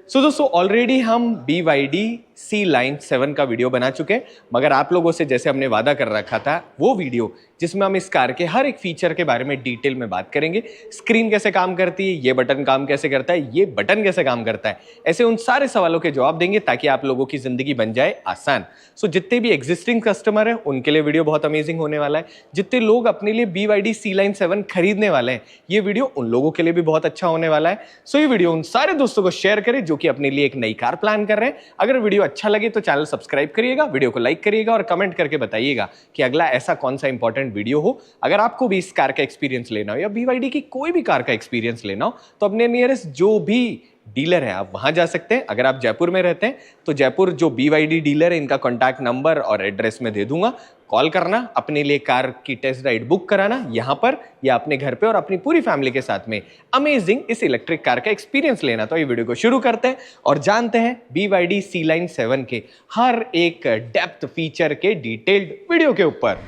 सो दोस्तों ऑलरेडी हम BYD C Line 7 का वीडियो बना चुके हैं, मगर आप लोगों से जैसे हमने वादा कर रखा था वो वीडियो जिसमें हम इस कार के हर एक फीचर के बारे में डिटेल में बात करेंगे। स्क्रीन कैसे काम करती है, ये बटन काम कैसे करता है, ये बटन कैसे काम करता है, ऐसे उन सारे सवालों के जवाब देंगे ताकि आप लोगों की जिंदगी बन जाए आसान। सो जितने भी एग्जिस्टिंग कस्टमर हैं उनके लिए वीडियो बहुत अमेजिंग होने वाला है। जितने लोग अपने लिए BYD C Line 7 खरीदने वाले हैं ये वीडियो उन लोगों के लिए भी बहुत अच्छा होने वाला है। सो ये वीडियो उन सारे दोस्तों को शेयर करें जो कि अपने लिए एक नई कार प्लान कर रहे हैं। अगर वीडियो अच्छा लगे तो चैनल सब्सक्राइब करिएगा, वीडियो को लाइक करिएगा और कमेंट करके बताइएगा कि अगला ऐसा कौन सा इंपॉर्टेंट वीडियो हो। अगर आपको भी इस कार का एक्सपीरियंस लेना हो या BYD की कोई भी कार का एक्सपीरियंस लेना हो तो अपने नियरेस्ट जो भी डीलर है आप वहां जा सकते हैं। अगर आप जयपुर में रहते हैं तो जयपुर जो BYD डीलर है इनका कॉन्टैक्ट नंबर और एड्रेस में दे दूंगा, कॉल करना, अपने लिए कार की टेस्ट राइड बुक कराना यहाँ पर या अपने घर पे और अपनी पूरी फैमिली के साथ में अमेजिंग इस इलेक्ट्रिक कार का एक्सपीरियंस लेना। तो ये वीडियो को शुरू करते हैं और जानते हैं BYD C Line 7 के हर एक डेप्थ फीचर के डिटेल्ड वीडियो के ऊपर।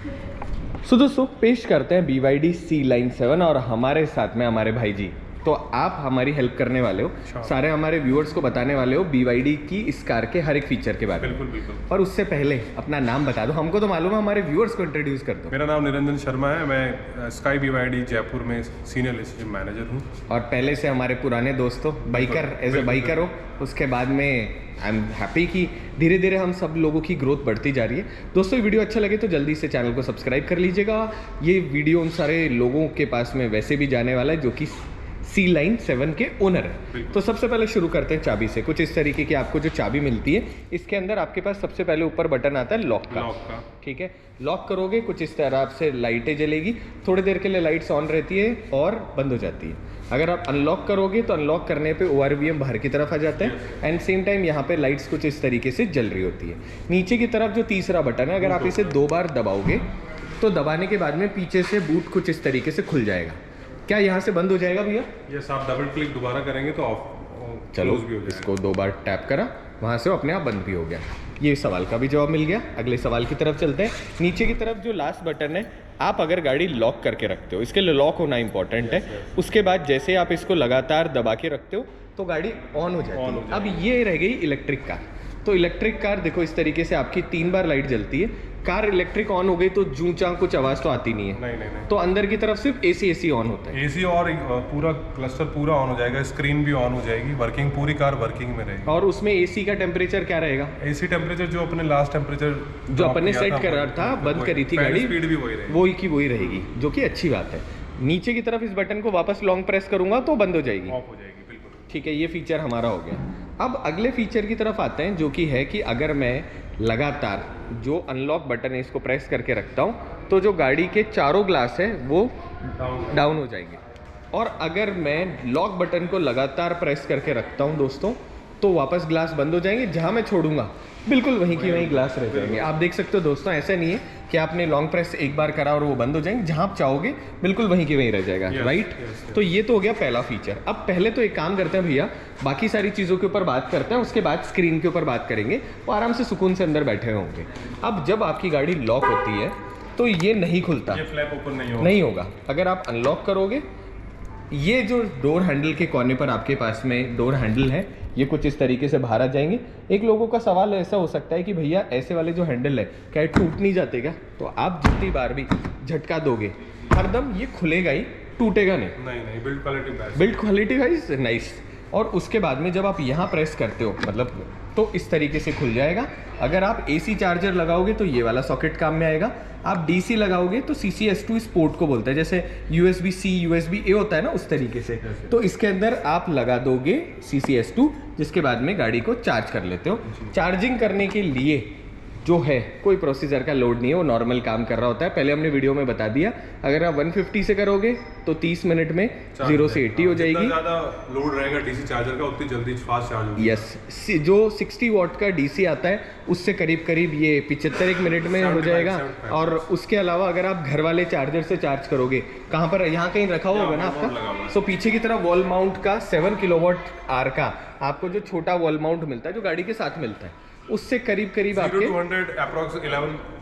सो दोस्तों पेश करते हैं BYD C Line 7 और हमारे साथ में हमारे भाई जी। तो आप हमारी हेल्प करने वाले हो, सारे हमारे व्यूअर्स को बताने वाले हो BYD की इस कार के हर एक फीचर के बारे में। बिल्कुल बिल्कुल। और उससे पहले अपना नाम बता दो, हमको तो मालूम है, हमारे व्यूअर्स को इंट्रोड्यूस कर दो। मेरा नाम निरंजन शर्मा है, मैं स्काई BYD जयपुर में सीनियर रिलेशनशिप मैनेजर हूँ। और पहले से हमारे पुराने दोस्तों बाइकर, एज ए बाइकर हो, उसके बाद में आई एम हैप्पी कि धीरे धीरे हम सब लोगों की ग्रोथ बढ़ती जा रही है। दोस्तों ये वीडियो अच्छा लगे तो जल्दी से चैनल को सब्सक्राइब कर लीजिएगा। ये वीडियो उन सारे लोगों के पास में वैसे भी जाने वाला है जो कि C Line 7 के ओनर है। तो सबसे पहले शुरू करते हैं चाबी से। कुछ इस तरीके की आपको जो चाबी मिलती है, इसके अंदर आपके पास सबसे पहले ऊपर बटन आता है लॉक का। ठीक है, लॉक करोगे कुछ इस तरह से लाइटें जलेगी, थोड़ी देर के लिए लाइट्स ऑन रहती है और बंद हो जाती है। अगर आप अनलॉक करोगे तो अनलॉक करने पे ORVM बाहर की तरफ आ जाता है एंड सेम टाइम यहाँ पे लाइट्स कुछ इस तरीके से जल रही होती है। नीचे की तरफ जो तीसरा बटन है, अगर आप इसे 2 बार दबाओगे तो दबाने के बाद में पीछे से बूट कुछ इस तरीके से खुल जाएगा। क्या यहाँ से बंद हो जाएगा भैया? यस, आप डबल क्लिक दोबारा करेंगे तो ऑफ। चलो इसको 2 बार टैप करा, वहाँ से अपने आप बंद भी हो गया। ये सवाल का भी जवाब मिल गया। अगले सवाल की तरफ चलते हैं। नीचे की तरफ जो लास्ट बटन है, आप अगर गाड़ी लॉक करके रखते हो, इसके लिए लॉक होना इंपॉर्टेंट है। उसके बाद जैसे आप इसको लगातार दबा के रखते हो तो गाड़ी ऑन हो जाती है। अब ये रह गई इलेक्ट्रिक कार। तो इलेक्ट्रिक कार देखो इस तरीके से आपकी 3 बार लाइट जलती है। कार इलेक्ट्रिक ऑन हो गई तो जूं चां कुछ आवाज तो आती नहीं है। नहीं। तो अंदर की तरफ सिर्फ AC ऑन होता है। AC और पूरा क्लस्टर पूरा ऑन हो जाएगा, स्क्रीन भी ऑन हो जाएगी, वर्किंग पूरी कार वर्किंग में रहेगी। और उसमें AC का टेम्परेचर क्या रहेगा? AC टेम्परेचर जो अपने लास्ट टेम्परेचर जो अपने सेट करा था, बंद करी थी गाड़ी, स्पीड भी वही रहेगी, वही की वही रहेगी, जो कि अच्छी बात है। नीचे की तरफ इस बटन को वापस लॉन्ग प्रेस करूंगा तो बंद हो जाएगी, ऑफ हो जाएगी। बिल्कुल ठीक है, ये फीचर हमारा हो गया। अब अगले फीचर की तरफ आते हैं जो कि है कि अगर मैं लगातार जो अनलॉक बटन है इसको प्रेस करके रखता हूँ तो जो गाड़ी के चारों ग्लास है वो डाउन हो जाएंगे। और अगर मैं लॉक बटन को लगातार प्रेस करके रखता हूँ दोस्तों तो वापस ग्लास बंद हो जाएंगे। जहाँ मैं छोड़ूंगा बिल्कुल वहीं की वहीं ग्लास रह जाएंगे। आप देख सकते हो दोस्तों, ऐसा नहीं है कि आपने लॉन्ग प्रेस एक बार करा और वो बंद हो जाएंगे, जहाँ आप चाहोगे बिल्कुल वहीं की वहीं रह जाएगा। राइट। तो ये तो हो गया पहला फीचर। अब पहले तो एक काम करते हैं भैया, बाकी सारी चीज़ों के ऊपर बात करते हैं, उसके बाद स्क्रीन के ऊपर बात करेंगे। वो आराम से सुकून से अंदर बैठे होंगे। अब जब आपकी गाड़ी लॉक होती है तो ये नहीं खुलता, ये फ्लैप ओपन नहीं होगा। अगर आप अनलॉक करोगे, ये जो डोर हैंडल के कोने पर आपके पास में डोर हैंडल है, ये कुछ इस तरीके से बाहर आ जाएंगे। एक लोगों का सवाल ऐसा हो सकता है कि भैया ऐसे वाले जो हैंडल है क्या टूट नहीं जाते क्या? तो आप जितनी बार भी झटका दोगे हरदम ये खुलेगा ही, टूटेगा नहीं। Build quality wise nice. और उसके बाद में जब आप यहाँ प्रेस करते हो मतलब तो इस तरीके से खुल जाएगा। अगर आप AC चार्जर लगाओगे तो ये वाला सॉकेट काम में आएगा। आप DC लगाओगे तो CCS2 इस पोर्ट को बोलते हैं, जैसे USB-C USB-A होता है ना, उस तरीके से। तो इसके अंदर आप लगा दोगे CCS2, जिसके बाद में गाड़ी को चार्ज कर लेते हो। चार्जिंग करने के लिए जो है कोई प्रोसीजर का लोड नहीं है, वो नॉर्मल काम कर रहा होता है। पहले हमने वीडियो में बता दिया, अगर आप 150 से करोगे तो 30 मिनट में 0 से 80 हो जाएगी। ज़्यादा लोड रहेगा DC चार्जर का उतनी जल्दी फास्ट चार्ज होगी। यस, जो 60 वाट का DC आता है उससे करीब करीब ये 75 मिनट में हो जाएगा। और उसके अलावा अगर आप घर वाले चार्जर से चार्ज करोगे, कहाँ पर, यहाँ कहीं रखा हुआ होगा ना आपका, सो पीछे की तरफ वॉल माउंट का 7 किलोवाट आर का आपको जो छोटा वॉल माउंट मिलता है, जो गाड़ी के साथ मिलता है, उससे करीब करीब आपके 0 to 100 अप्रॉक्स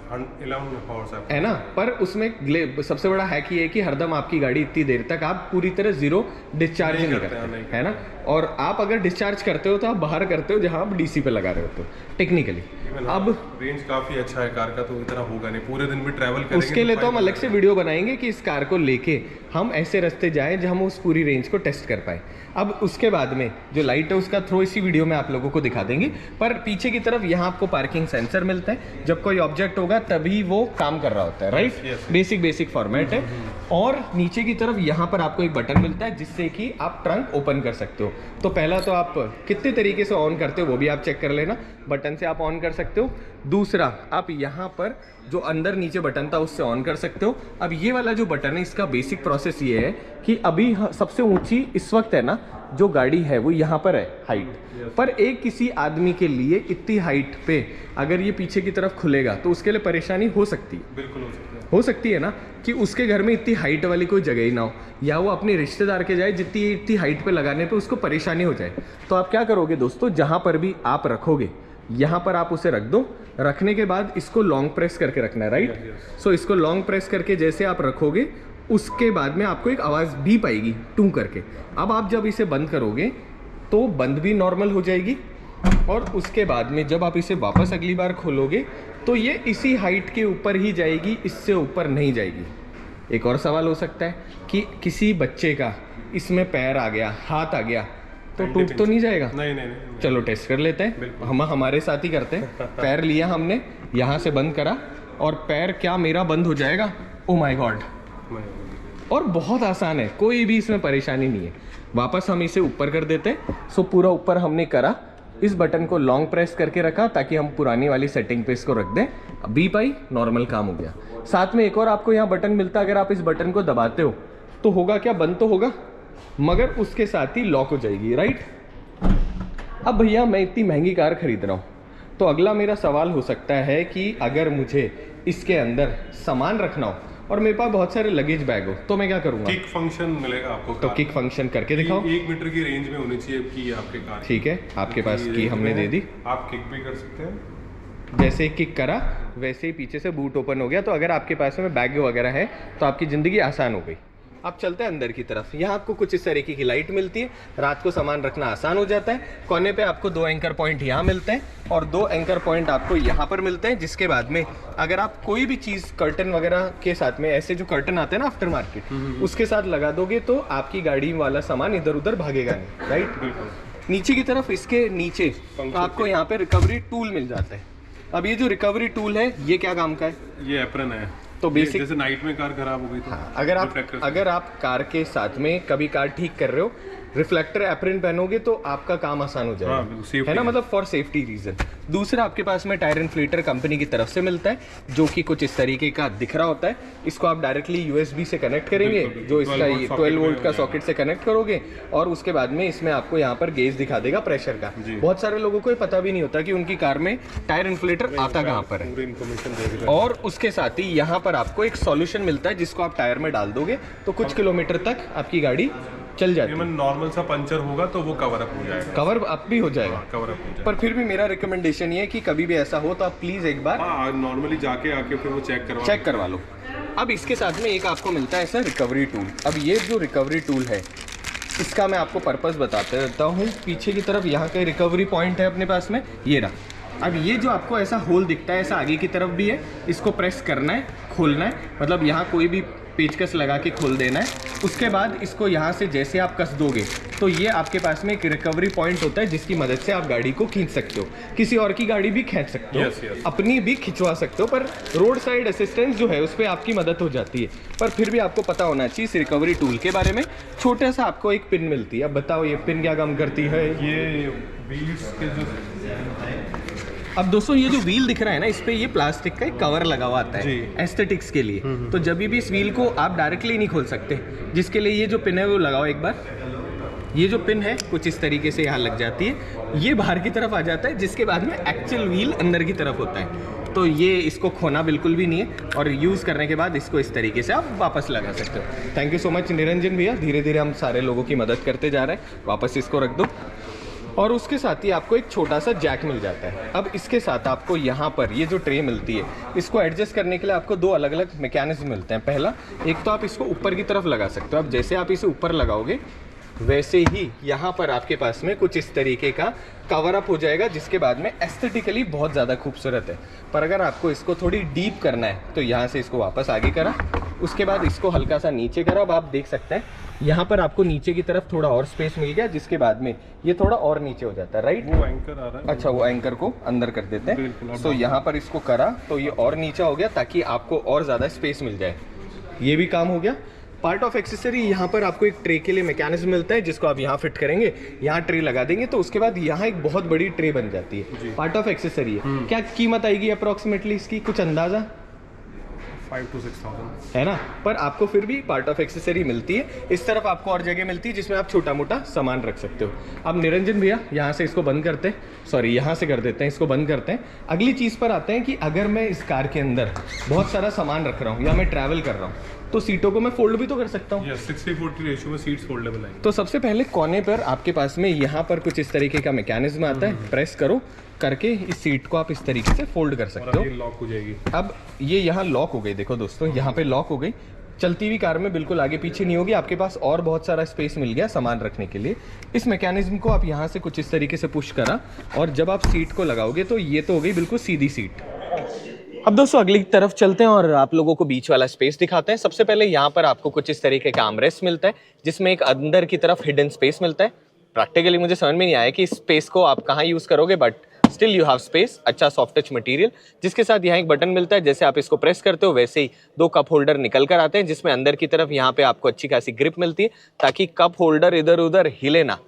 11 हॉर्स है ना। पर उसमें सबसे बड़ा हैक ये है कि हरदम आपकी गाड़ी इतनी देर तक आप पूरी तरह जीरो डिस्चार्ज नहीं करते, है ना। और आप अगर डिस्चार्ज करते हो तो आप बाहर करते हो जहां आप डीसी पे लगा रहे होते हो टेक्निकली। अब रेंज काफी अच्छा है कार का, तो इतना होगा नहीं, पूरे दिन भी ट्रैवल करेंगे। उसके लिए तो हम अलग से वीडियो बनाएंगे कि इस कार को लेके हम ऐसे रास्ते जाएं जहां हम उस पूरी रेंज को टेस्ट कर पाए। अब उसके बाद में जो लाइट है उसका थ्रो इसी वीडियो में आप लोगों को दिखा देंगे। पर पीछे की तरफ यहाँ आपको पार्किंग सेंसर मिलता है, जब कोई ऑब्जेक्ट होगा तभी वो काम कर रहा होता है, राइट। बेसिक फॉर्मेट है। और नीचे की तरफ यहाँ पर आपको एक बटन मिलता है जिससे कि आप ट्रंक ओपन कर सकते हो। तो पहला तो आप कितने तरीके से ऑन करते हो वो भी आप चेक कर लेना, बटन से आप ऑन कर सकते हो। दूसरा, आप यहाँ पर जो अंदर नीचे बटन था उससे ऑन कर सकते हो। अब ये वाला जो बटन है इसका बेसिक प्रोसेस ये है कि अभी सबसे ऊंची इस वक्त है ना जो गाड़ी है वो यहाँ पर है हाइट, पर एक किसी आदमी के लिए इतनी हाइट पे अगर ये पीछे की तरफ खुलेगा तो उसके लिए परेशानी हो सकती है। बिल्कुल हो सकती है ना कि उसके घर में इतनी हाइट वाली कोई जगह ही ना हो, या वो अपने रिश्तेदार के जाए जितनी इतनी हाइट पे लगाने पे उसको परेशानी हो जाए। तो आप क्या करोगे दोस्तों, जहाँ पर भी आप रखोगे यहाँ पर आप उसे रख दो। रखने के बाद इसको लॉन्ग प्रेस करके रखना है, राइट। सो इसको लॉन्ग प्रेस करके जैसे आप रखोगे उसके बाद में आपको एक आवाज़ बीप आएगी टू करके। अब आप जब इसे बंद करोगे तो बंद भी नॉर्मल हो जाएगी, और उसके बाद में जब आप इसे वापस अगली बार खोलोगे तो ये इसी हाइट के ऊपर ही जाएगी, इससे ऊपर नहीं जाएगी। एक और सवाल हो सकता है कि किसी बच्चे का इसमें पैर आ गया, हाथ आ गया, तो टूट तो नहीं जाएगा? नहीं। चलो टेस्ट कर लेते हैं, हम हमारे साथ ही करते हैं। पैर लिया हमने, यहाँ से बंद करा, और पैर क्या मेरा बंद हो जाएगा? Oh my God. और बहुत आसान है, कोई भी इसमें परेशानी नहीं है। वापस हम इसे ऊपर कर देते हैं। सो पूरा ऊपर हमने करा, इस बटन को लॉन्ग प्रेस करके रखा ताकि हम पुरानी वाली सेटिंग पे इसको रख दें। बीप आई, नॉर्मल काम हो गया। साथ में एक और आपको यहाँ बटन मिलता है, अगर आप इस बटन को दबाते हो तो होगा क्या, बंद तो होगा मगर उसके साथ ही लॉक हो जाएगी, राइट। अब भैया मैं इतनी महंगी कार खरीद रहा हूँ, तो अगला मेरा सवाल हो सकता है कि अगर मुझे इसके अंदर सामान रखना हो और मेरे पास बहुत सारे लगेज बैग हो तो मैं क्या करूँगा? किक फंक्शन मिलेगा आपको। तो किक फंक्शन करके दिखाओ। 1 मीटर की रेंज में होनी चाहिए की आपके कार। ठीक है, आपके पास की हमने दे दी, आप किक भी कर सकते हैं। जैसे किक करा वैसे ही पीछे से बूट ओपन हो गया। तो अगर आपके पास में बैग वगैरह है तो आपकी ज़िंदगी आसान हो गई। अब चलते हैं अंदर की तरफ। यहाँ आपको कुछ इस तरीके की लाइट मिलती है, रात को सामान रखना आसान हो जाता है। कोने पे आपको 2 एंकर पॉइंट यहाँ मिलते हैं और 2 एंकर पॉइंट आपको यहाँ पर मिलते हैं। जिसके बाद में अगर आप कोई भी चीज़ कर्टन वगैरह के साथ में, ऐसे जो कर्टन आते हैं ना आफ्टर मार्केट, उसके साथ लगा दोगे तो आपकी गाड़ी वाला सामान इधर उधर भागेगा नहीं, राइट। बिल्कुल। नीचे की तरफ इसके नीचे आपको यहाँ पे रिकवरी टूल मिल जाता है। अब ये जो रिकवरी टूल है ये क्या काम का है? ये एप्रन है। तो बेसिक, जैसे नाइट में कार खराब हो गई तो हाँ, अगर आप कार के साथ में कभी कार ठीक कर रहे हो, रिफ्लेक्टर एप्रन पहनोगे तो आपका काम आसान हो जाएगा, है ना, मतलब फॉर सेफ्टी रीजन। दूसरा, आपके पास में टायर इन्फ्लेटर कंपनी की तरफ से मिलता है, जो कि कुछ इस तरीके का दिख रहा होता है। इसको आप डायरेक्टली यूएसबी से कनेक्ट करेंगे, जो इसका 12 वोल्ट का सॉकेट से कनेक्ट करोगे, और उसके बाद में इसमें आपको यहाँ पर गेज दिखा देगा प्रेशर का। बहुत सारे लोगों को ये पता भी नहीं होता कि उनकी कार में टायर इन्फ्लेटर आता कहाँ पर है। और उसके साथ ही यहाँ पर आपको एक सॉल्यूशन मिलता है जिसको आप टायर में डाल दोगे तो कुछ किलोमीटर तक आपकी गाड़ी चल जाती है। नॉर्मल सा पंचर होगा तो वो कवर अप हो जाएगा, कवर अप भी हो जाएगा, कवर अप हो जाएगा। पर फिर भी मेरा रिकमेंडेशन ये है कि कभी भी ऐसा हो तो आप प्लीज एक बार नॉर्मली जाके आके फिर वो चेक करवा लो। अब इसके साथ में एक आपको मिलता है ऐसा रिकवरी टूल। अब ये जो रिकवरी टूल है इसका मैं आपको पर्पस बताते रहता हूँ। पीछे की तरफ यहाँ का रिकवरी पॉइंट है अपने पास में, ये रहा। अब ये जो आपको ऐसा होल दिखता है, ऐसा आगे की तरफ भी है, इसको प्रेस करना है, खोलना है, मतलब यहाँ कोई भी पेचकस लगा के खोल देना है। उसके बाद इसको यहाँ से जैसे आप कस दोगे तो ये आपके पास में एक रिकवरी पॉइंट होता है जिसकी मदद से आप गाड़ी को खींच सकते हो। किसी और की गाड़ी भी खींच सकते हो, अपनी भी खिंचवा सकते हो, पर रोड साइड असिस्टेंस जो है उस पर आपकी मदद हो जाती है। पर फिर भी आपको पता होना चाहिए इस रिकवरी टूल के बारे में। छोटा सा आपको एक पिन मिलती है। अब बताओ ये पिन क्या काम करती है? ये व्हील्स के जो, अब दोस्तों ये जो व्हील दिख रहा है ना, इस पे ये प्लास्टिक का एक कवर लगा हुआ आता है एस्थेटिक्स के लिए। तो जब भी इस व्हील को आप डायरेक्टली नहीं खोल सकते, जिसके लिए ये जो पिन है वो लगाओ एक बार। ये जो पिन है कुछ इस तरीके से यहाँ लग जाती है, ये बाहर की तरफ आ जाता है, जिसके बाद में एक्चुअल व्हील अंदर की तरफ होता है। तो ये इसको खोना बिल्कुल भी नहीं है, और यूज़ करने के बाद इसको इस तरीके से आप वापस लगा सकते हो। Thank you so much Niranjan भैया, धीरे धीरे हम सारे लोगों की मदद करते जा रहे हैं। वापस इसको रख दो। और उसके साथ ही आपको एक छोटा सा जैक मिल जाता है। अब इसके साथ आपको यहाँ पर ये जो ट्रे मिलती है, इसको एडजस्ट करने के लिए आपको दो अलग अलग मैकेनिज्म मिलते हैं। पहला, एक तो आप इसको ऊपर की तरफ लगा सकते हो। अब जैसे आप इसे ऊपर लगाओगे वैसे ही यहाँ पर आपके पास में कुछ इस तरीके का कवर अप हो जाएगा, जिसके बाद में एस्थेटिकली बहुत ज़्यादा खूबसूरत है। पर अगर आपको इसको थोड़ी डीप करना है तो यहाँ से इसको वापस आगे करा, उसके बाद इसको हल्का सा नीचे करा। अब आप देख सकते हैं यहाँ पर आपको नीचे की तरफ थोड़ा और स्पेस मिल गया, जिसके बाद में ये थोड़ा और नीचे हो जाता है, राइट? वो एंकर आ रहा है। अच्छा, वो एंकर को अंदर कर देते हैं। तो यहाँ पर इसको करा तो ये और नीचे हो गया, ताकि आपको और ज़्यादा स्पेस मिल जाए। ये भी काम हो गया। पार्ट ऑफ एक्सेसरी, यहाँ पर आपको एक ट्रे के लिए मैकेनिज्म मिलता है, जिसको आप यहाँ फिट करेंगे, यहाँ ट्रे लगा देंगे तो उसके बाद यहाँ एक बहुत बड़ी ट्रे बन जाती है। पार्ट ऑफ एक्सेसरी है। क्या कीमत आएगी अप्रोक्सीमेटली इसकी, कुछ अंदाजा? 5 to 6,000 है ना। पर आपको फिर भी पार्ट ऑफ एक्सेसरी मिलती है। इस तरफ आपको और जगह मिलती है जिसमें आप छोटा मोटा सामान रख सकते हो। अब निरंजन भैया यहाँ से इसको बंद करते हैं, सॉरी यहाँ से कर देते हैं, इसको बंद करते हैं। अगली चीज़ पर आते हैं कि अगर मैं इस कार के अंदर बहुत सारा सामान रख रहा हूँ या मैं ट्रैवल कर रहा हूँ तो सीटों को मैं फोल्ड भी तो कर सकता हूँ। 60-40 रेशियो में सीट्स फोल्डेबल है। तो सबसे पहले कोने पर आपके पास में यहाँ पर कुछ इस तरीके का मैकेनिज्म आता है, प्रेस करो करके इस सीट को आप इस तरीके से फोल्ड कर सकते हो। लॉक हो जाएगी। अब ये यहाँ लॉक हो गई, देखो दोस्तों यहाँ पे लॉक हो गई। चलती हुई कार में बिल्कुल आगे पीछे नहीं होगी, आपके पास और बहुत सारा स्पेस मिल गया सामान रखने के लिए। इस मैकेनिज्म को आप यहाँ से कुछ इस तरीके से पुश करा और जब आप सीट को लगाओगे तो ये तो हो गई बिल्कुल सीधी सीट। अब दोस्तों अगली तरफ चलते हैं और आप लोगों को बीच वाला स्पेस दिखाते हैं। सबसे पहले यहाँ पर आपको कुछ इस तरीके का आर्मरेस्ट मिलता है, जिसमें एक अंदर की तरफ हिडन स्पेस मिलता है। प्रैक्टिकली मुझे समझ में नहीं आया कि इस स्पेस को आप कहाँ यूज़ करोगे, but still you have space. अच्छा सॉफ्ट टच मटेरियल, जिसके साथ यहाँ एक बटन मिलता है। जैसे आप इसको प्रेस करते हो वैसे ही दो कप होल्डर निकल कर आते हैं, जिसमें अंदर की तरफ यहाँ पे आपको अच्छी खासी ग्रिप मिलती है, ताकि कप होल्डर इधर उधर हिले ना।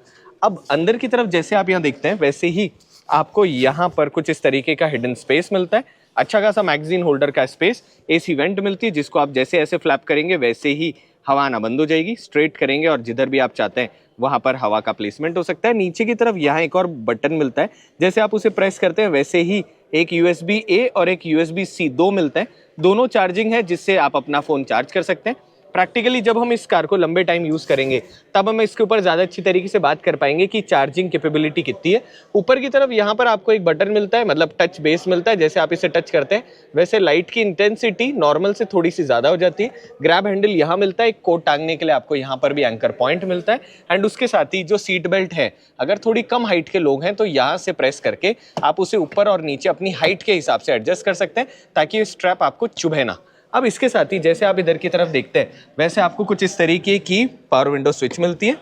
अब अंदर की तरफ जैसे आप यहाँ देखते हैं वैसे ही आपको यहाँ पर कुछ इस तरीके का हिडन स्पेस मिलता है। अच्छा खासा मैगजीन होल्डर का स्पेस, एसी वेंट मिलती है, जिसको आप जैसे ऐसे फ्लैप करेंगे वैसे ही हवा आना बंद हो जाएगी। स्ट्रेट करेंगे और जिधर भी आप चाहते हैं वहाँ पर हवा का प्लेसमेंट हो सकता है। नीचे की तरफ यहाँ एक और बटन मिलता है, जैसे आप उसे प्रेस करते हैं वैसे ही एक USB A और एक USB C दो मिलता है। दोनों चार्जिंग है, जिससे आप अपना फ़ोन चार्ज कर सकते हैं। प्रैक्टिकली जब हम इस कार को लंबे टाइम यूज़ करेंगे तब हम इसके ऊपर ज़्यादा अच्छी तरीके से बात कर पाएंगे कि चार्जिंग कैपेबिलिटी कितनी है। ऊपर की तरफ यहाँ पर आपको एक बटन मिलता है, मतलब टच बेस मिलता है। जैसे आप इसे टच करते हैं वैसे लाइट की इंटेंसिटी नॉर्मल से थोड़ी सी ज़्यादा हो जाती है। ग्रैब हैंडल यहाँ मिलता है, एक कोट टांगने के लिए आपको यहाँ पर भी एंकर पॉइंट मिलता है। एंड उसके साथ ही जो सीट बेल्ट है, अगर थोड़ी कम हाइट के लोग हैं तो यहाँ से प्रेस करके आप उसे ऊपर और नीचे अपनी हाइट के हिसाब से एडजस्ट कर सकते हैं, ताकि स्ट्रैप आपको चुभे ना। अब इसके साथ ही जैसे आप इधर की तरफ देखते हैं वैसे आपको कुछ इस तरीके की पावर विंडो स्विच मिलती है।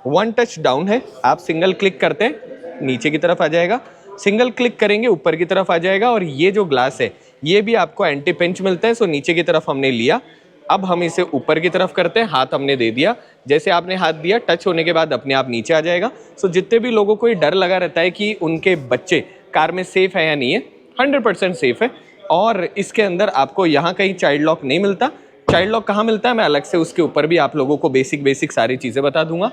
वन टच डाउन है, आप सिंगल क्लिक करते हैं नीचे की तरफ आ जाएगा, सिंगल क्लिक करेंगे ऊपर की तरफ आ जाएगा। और ये जो ग्लास है ये भी आपको एंटी पिंच मिलता है। सो नीचे की तरफ हमने लिया, अब हम इसे ऊपर की तरफ करते हैं, हाथ हमने दे दिया, जैसे आपने हाथ दिया टच होने के बाद अपने आप नीचे आ जाएगा। सो जितने भी लोगों को ये डर लगा रहता है कि उनके बच्चे कार में सेफ है या नहीं है, 100% सेफ है। और इसके अंदर आपको यहाँ कहीं चाइल्ड लॉक नहीं मिलता। चाइल्ड लॉक कहाँ मिलता है मैं अलग से उसके ऊपर भी आप लोगों को बेसिक सारी चीज़ें बता दूंगा।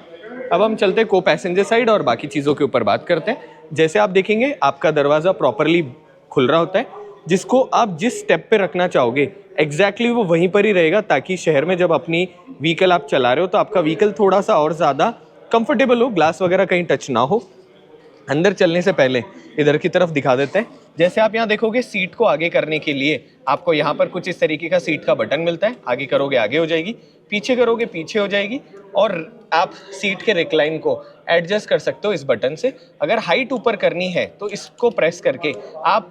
अब हम चलते हैं को पैसेंजर साइड और बाकी चीज़ों के ऊपर बात करते हैं। जैसे आप देखेंगे आपका दरवाज़ा प्रॉपरली खुल रहा होता है, जिसको आप जिस स्टेप पे रखना चाहोगे एग्जैक्टली वो वहीं पर ही रहेगा, ताकि शहर में जब अपनी व्हीकल आप चला रहे हो तो आपका व्हीकल थोड़ा सा और ज़्यादा कंफर्टेबल हो, ग्लास वगैरह कहीं टच ना हो। अंदर चलने से पहले इधर की तरफ दिखा देते हैं। जैसे आप यहाँ देखोगे सीट को आगे करने के लिए आपको यहाँ पर कुछ इस तरीके का सीट का बटन मिलता है। आगे करोगे आगे हो जाएगी, पीछे करोगे पीछे हो जाएगी। और आप सीट के रिक्लाइन को एडजस्ट कर सकते हो इस बटन से। अगर हाइट ऊपर करनी है तो इसको प्रेस करके आप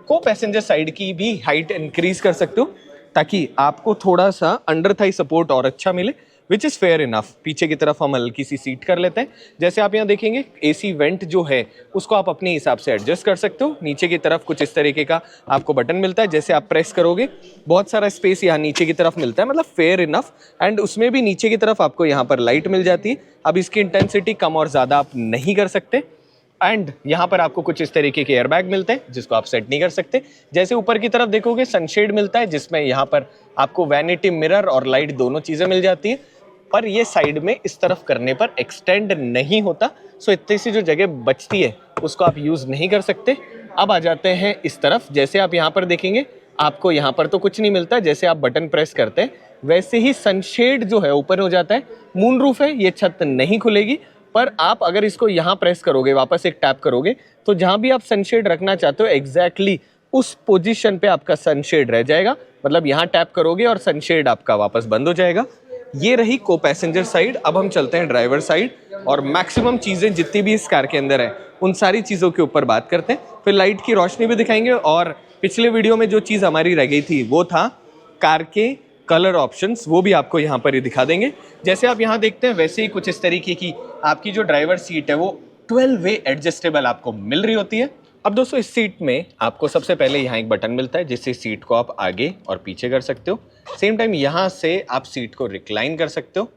को पैसेंजर साइड की भी हाइट इंक्रीज कर सकते हो, ताकि आपको थोड़ा सा अंडर थाई सपोर्ट और अच्छा मिले, विच इज़ फेयर इनफ। पीछे की तरफ हम हल्की सी सीट कर लेते हैं। जैसे आप यहाँ देखेंगे एसी वेंट जो है उसको आप अपने हिसाब से एडजस्ट कर सकते हो। नीचे की तरफ कुछ इस तरीके का आपको बटन मिलता है, जैसे आप प्रेस करोगे बहुत सारा स्पेस यहाँ नीचे की तरफ मिलता है, मतलब फेयर इनफ। एंड उसमें भी नीचे की तरफ आपको यहाँ पर लाइट मिल जाती है। अब इसकी इंटेंसिटी कम और ज़्यादा आप नहीं कर सकते। एंड यहाँ पर आपको कुछ इस तरीके के एयरबैग मिलते हैं जिसको आप सेट नहीं कर सकते। जैसे ऊपर की तरफ देखोगे सनशेड मिलता है, जिसमें यहाँ पर आपको वैनिटी मिरर और लाइट दोनों चीज़ें मिल जाती है। पर ये साइड में इस तरफ करने पर एक्सटेंड नहीं होता, सो इतनी सी जो जगह बचती है उसको आप यूज़ नहीं कर सकते। अब आ जाते हैं इस तरफ। जैसे आप यहाँ पर देखेंगे आपको यहाँ पर तो कुछ नहीं मिलता, जैसे आप बटन प्रेस करते हैं वैसे ही सनशेड जो है ओपन हो जाता है। मून रूफ है, ये छत नहीं खुलेगी, पर आप अगर इसको यहाँ प्रेस करोगे, वापस एक टैप करोगे, तो जहाँ भी आप सनशेड रखना चाहते हो एग्जैक्टली उस पोजीशन पे आपका सनशेड रह जाएगा। मतलब यहाँ टैप करोगे और सनशेड आपका वापस बंद हो जाएगा। ये रही को पैसेंजर साइड। अब हम चलते हैं ड्राइवर साइड और मैक्सिमम चीज़ें जितनी भी इस कार के अंदर है उन सारी चीज़ों के ऊपर बात करते हैं, फिर लाइट की रोशनी भी दिखाएंगे। और पिछले वीडियो में जो चीज़ हमारी रह गई थी वो था कार के कलर ऑप्शंस, वो भी आपको यहाँ पर ही दिखा देंगे। जैसे आप यहाँ देखते हैं वैसे ही कुछ इस तरीके की आपकी जो ड्राइवर सीट है वो 12 वे एडजस्टेबल आपको मिल रही होती है। अब दोस्तों इस सीट में आपको सबसे पहले यहाँ एक बटन मिलता है जिससे सीट को आप आगे और पीछे कर सकते हो। सेम टाइम यहाँ से आप सीट को रिक्लाइन कर सकते हो।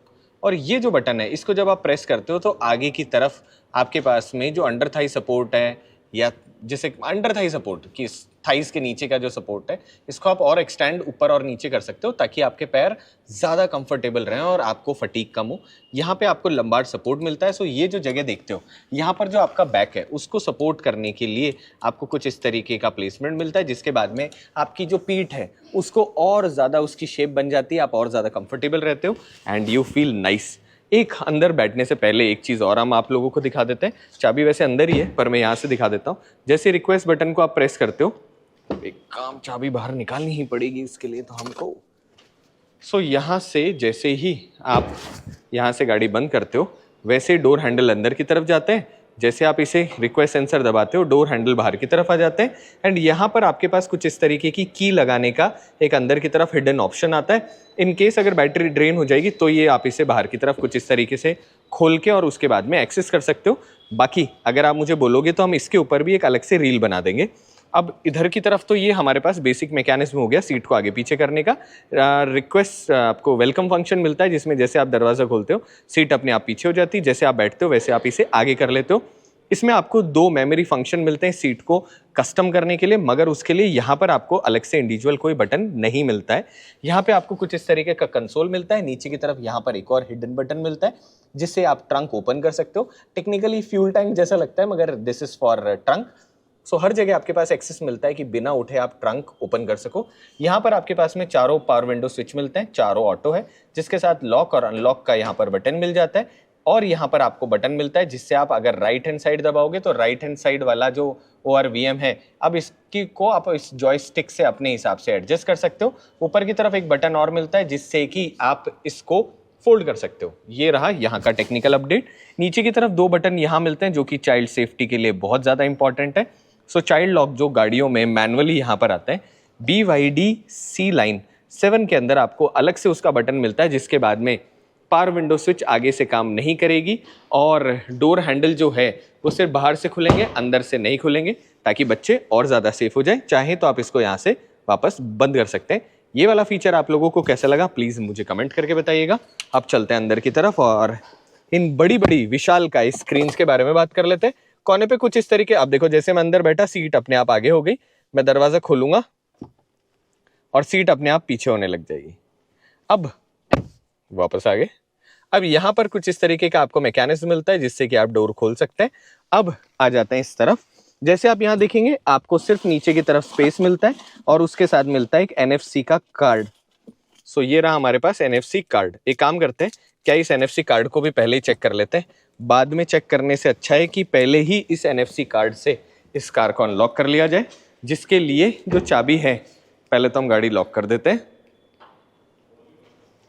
और ये जो बटन है इसको जब आप प्रेस करते हो तो आगे की तरफ आपके पास में जो अंडर थाई सपोर्ट है, या जैसे अंडर थाई सपोर्ट की थाइस के नीचे का जो सपोर्ट है, इसको आप और एक्सटेंड ऊपर और नीचे कर सकते हो ताकि आपके पैर ज़्यादा कंफर्टेबल रहें और आपको फटीग कम हो। यहाँ पे आपको लंबार सपोर्ट मिलता है। सो ये जो जगह देखते हो यहाँ पर जो आपका बैक है उसको सपोर्ट करने के लिए आपको कुछ इस तरीके का प्लेसमेंट मिलता है, जिसके बाद में आपकी जो पीठ है उसको और ज़्यादा उसकी शेप बन जाती है, आप और ज़्यादा कंफर्टेबल रहते हो एंड यू फील नाइस। एक अंदर बैठने से पहले एक चीज़ और हम आप लोगों को दिखा देते हैं। चाबी वैसे अंदर ही है पर मैं यहाँ से दिखा देता हूँ। जैसे रिक्वेस्ट बटन को आप प्रेस करते हो, एक काम चाबी बाहर निकालनी ही पड़ेगी इसके लिए तो हमको। सो यहाँ से जैसे ही आप यहाँ से गाड़ी बंद करते हो वैसे डोर हैंडल अंदर की तरफ जाते हैं। जैसे आप इसे रिक्वेस्ट सेंसर दबाते हो डोर हैंडल बाहर की तरफ आ जाते हैं एंड यहाँ पर आपके पास कुछ इस तरीके की की लगाने का एक अंदर की तरफ हिडन ऑप्शन आता है। इन केस अगर बैटरी ड्रेन हो जाएगी तो ये आप इसे बाहर की तरफ कुछ इस तरीके से खोल के और उसके बाद में एक्सेस कर सकते हो। बाकी अगर आप मुझे बोलोगे तो हम इसके ऊपर भी एक अलग से रील बना देंगे। अब इधर की तरफ तो ये हमारे पास बेसिक मैकेनिज्म हो गया सीट को आगे पीछे करने का। रिक्वेस्ट आपको वेलकम फंक्शन मिलता है जिसमें जैसे आप दरवाज़ा खोलते हो सीट अपने आप पीछे हो जाती है, जैसे आप बैठते हो वैसे आप इसे आगे कर लेते हो। इसमें आपको 2 मेमोरी फंक्शन मिलते हैं सीट को कस्टम करने के लिए, मगर उसके लिए यहाँ पर आपको अलग से इंडिविजुअल कोई बटन नहीं मिलता है। यहाँ पे आपको कुछ इस तरीके का कंसोल मिलता है, नीचे की तरफ यहाँ पर एक और हिडन बटन मिलता है जिससे आप ट्रंक ओपन कर सकते हो। टेक्निकली फ्यूल टैंक जैसा लगता है मगर दिस इज फॉर ट्रंक। सो हर जगह आपके पास एक्सेस मिलता है कि बिना उठे आप ट्रंक ओपन कर सको। यहाँ पर आपके पास में चारों पावर विंडो स्विच मिलते हैं, चारों ऑटो है, जिसके साथ लॉक और अनलॉक का यहाँ पर बटन मिल जाता है। और यहाँ पर आपको बटन मिलता है जिससे आप अगर राइट हैंड साइड दबाओगे तो राइट हैंड साइड वाला जो ORVM है अब इसकी को आप इस जॉयस्टिक से अपने हिसाब से एडजस्ट कर सकते हो। ऊपर की तरफ एक बटन और मिलता है जिससे कि आप इसको फोल्ड कर सकते हो। ये रहा यहाँ का टेक्निकल अपडेट। नीचे की तरफ 2 बटन यहाँ मिलते हैं जो कि चाइल्ड सेफ्टी के लिए बहुत ज़्यादा इंपॉर्टेंट है। सो चाइल्ड लॉक जो गाड़ियों में मैनुअली यहाँ पर आता है, BYD C लाइन 7 के अंदर आपको अलग से उसका बटन मिलता है जिसके बाद में पावर विंडो स्विच आगे से काम नहीं करेगी और डोर हैंडल जो है वो सिर्फ बाहर से खुलेंगे, अंदर से नहीं खुलेंगे, ताकि बच्चे और ज़्यादा सेफ हो जाए। चाहे तो आप इसको यहाँ से वापस बंद कर सकते हैं। ये वाला फीचर आप लोगों को कैसा लगा प्लीज़ मुझे कमेंट करके बताइएगा। अब चलते हैं अंदर की तरफ और इन बड़ी बड़ी विशाल का स्क्रीन के बारे में बात कर लेते हैं। कोने पे कुछ इस तरीके, आप देखो जैसे मैं अंदर बैठा सीट अपने आप आगे हो गई, मैं दरवाज़ा खोलूँगा और सीट अपने आप पीछे होने लग जाएगी। अब वापस आ गए। अब यहाँ पर कुछ इस तरीके का आपको मैकेनिज्म मिलता है जिससे कि आप डोर खोल सकते हैं। अब आ जाते हैं इस तरफ। जैसे आप यहाँ देखेंगे आपको सिर्फ नीचे की तरफ स्पेस मिलता है और उसके साथ मिलता है एक NFC का कार्ड। सो ये रहा हमारे पास NFC कार्ड। एक काम करते हैं, क्या इस NFC कार्ड को भी पहले ही चेक कर लेते हैं? बाद में चेक करने से अच्छा है कि पहले ही इस NFC कार्ड से इस कार को अनलॉक कर लिया जाए, जिसके लिए जो चाबी है पहले तो हम गाड़ी लॉक कर देते हैं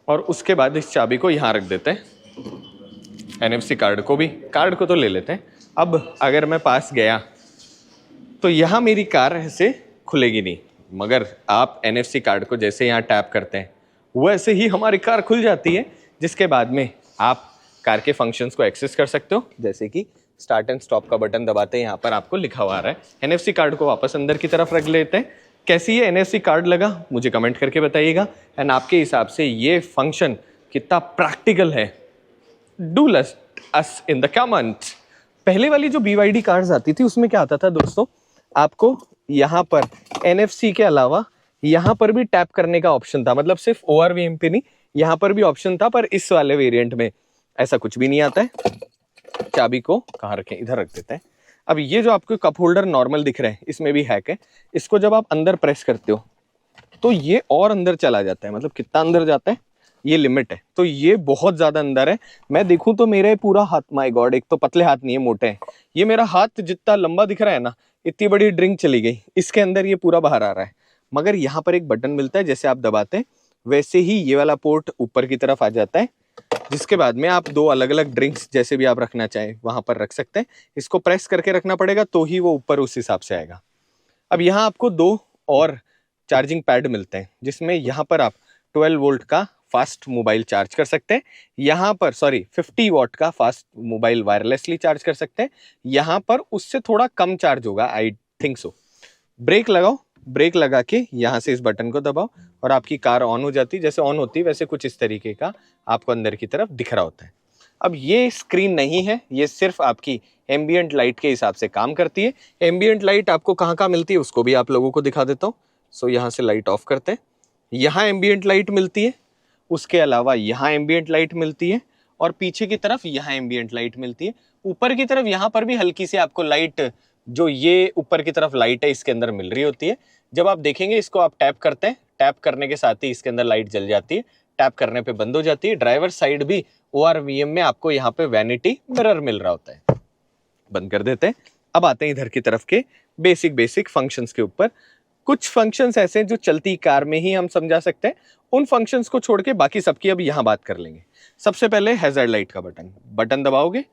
और उसके बाद इस चाबी को यहाँ रख देते हैं। NFC कार्ड को तो ले लेते हैं। अब अगर मैं पास गया तो यहाँ मेरी कार ऐसे खुलेगी नहीं, मगर आप NFC कार्ड को जैसे यहाँ टैप करते हैं वैसे ही हमारी कार खुल जाती है, जिसके बाद में आप कार के फंक्शंस को एक्सेस कर सकते हो। जैसे कि स्टार्ट एंड स्टॉप का बटन दबाते हैं, यहाँ पर आपको लिखा हुआ आ रहा है। NFC कार्ड को वापस अंदर की तरफ रख लेते हैं। कैसी ये NFC कार्ड लगा मुझे कमेंट करके बताइएगा एंड आपके हिसाब से ये फंक्शन कितना प्रैक्टिकल है, do let us in the comment. पहले वाली जो BYD कार्ड्स आती थी उसमें क्या आता था दोस्तों, आपको यहाँ पर NFC के अलावा यहाँ पर भी टैप करने का ऑप्शन था, मतलब सिर्फ ORVM पे नहीं यहाँ पर भी ऑप्शन था, पर इस वाले वेरिएंट में ऐसा कुछ भी नहीं आता है। चाबी को कहाँ रखें, इधर रख देते हैं। अब ये जो आपको कप होल्डर नॉर्मल दिख रहा है इसमें भी हैक है। इसको जब आप अंदर प्रेस करते हो तो ये और अंदर चला जाता है, मतलब कितना अंदर जाता है ये लिमिट है। तो ये बहुत ज्यादा अंदर है। मैं देखूं तो मेरा पूरा हाथ, माय गॉड, एक तो पतले हाथ नहीं है, मोटे हैं। ये मेरा हाथ जितना लंबा दिख रहा है ना, इतनी बड़ी ड्रिंक चली गई, इसके अंदर ये पूरा बाहर आ रहा है। मगर यहाँ पर एक बटन मिलता है, जैसे आप दबाते हैं वैसे ही ये वाला पोर्ट ऊपर की तरफ आ जाता है, जिसके बाद में आप दो अलग अलग ड्रिंक्स जैसे भी आप रखना चाहें वहां पर रख सकते हैं। इसको प्रेस करके रखना पड़ेगा तो ही वो ऊपर उस हिसाब से आएगा। अब यहाँ आपको दो और चार्जिंग पैड मिलते हैं, जिसमें यहाँ पर आप 12 वोल्ट का फास्ट मोबाइल चार्ज कर सकते हैं। यहाँ पर 50 वॉट का फास्ट मोबाइल वायरलेसली चार्ज कर सकते हैं। यहाँ पर उससे थोड़ा कम चार्ज होगा, आई थिंक सो। ब्रेक लगाओ, ब्रेक लगा के यहाँ से इस बटन को दबाओ और आपकी कार ऑन हो जाती है। जैसे ऑन होती है वैसे कुछ इस तरीके का आपको अंदर की तरफ दिख रहा होता है। अब ये स्क्रीन नहीं है, ये सिर्फ आपकी एम्बियंट लाइट के हिसाब से काम करती है। एम्बियंट लाइट आपको कहाँ कहाँ मिलती है उसको भी आप लोगों को दिखा देता हूँ। सो यहाँ से लाइट ऑफ करते हैं, यहाँ एम्बियंट लाइट मिलती है, उसके अलावा यहाँ एम्बियंट लाइट मिलती है और पीछे की तरफ यहाँ एम्बियंट लाइट मिलती है। ऊपर की तरफ यहाँ पर भी हल्की सी आपको लाइट, जो ये ऊपर की तरफ लाइट है इसके अंदर मिल रही होती है। जब आप देखेंगे इसको आप टैप करते हैं, टैप करने के साथ ही इसके अंदर लाइट जल जाती है, टैप करने पे बंद हो जाती है। ड्राइवर साइड भी ORVM में आपको यहाँ पे वैनिटी मिरर मिल रहा होता है। बंद कर देते हैं। अब आते हैं इधर की तरफ के बेसिक फंक्शंस के ऊपर। कुछ फंक्शंस ऐसे हैं जो चलती कार में ही हम समझा सकते हैं, उन फंक्शंस को छोड़ के बाकी सबकी अब यहाँ बात कर लेंगे। सबसे पहले हैजर्ड लाइट का बटन दबाओगे,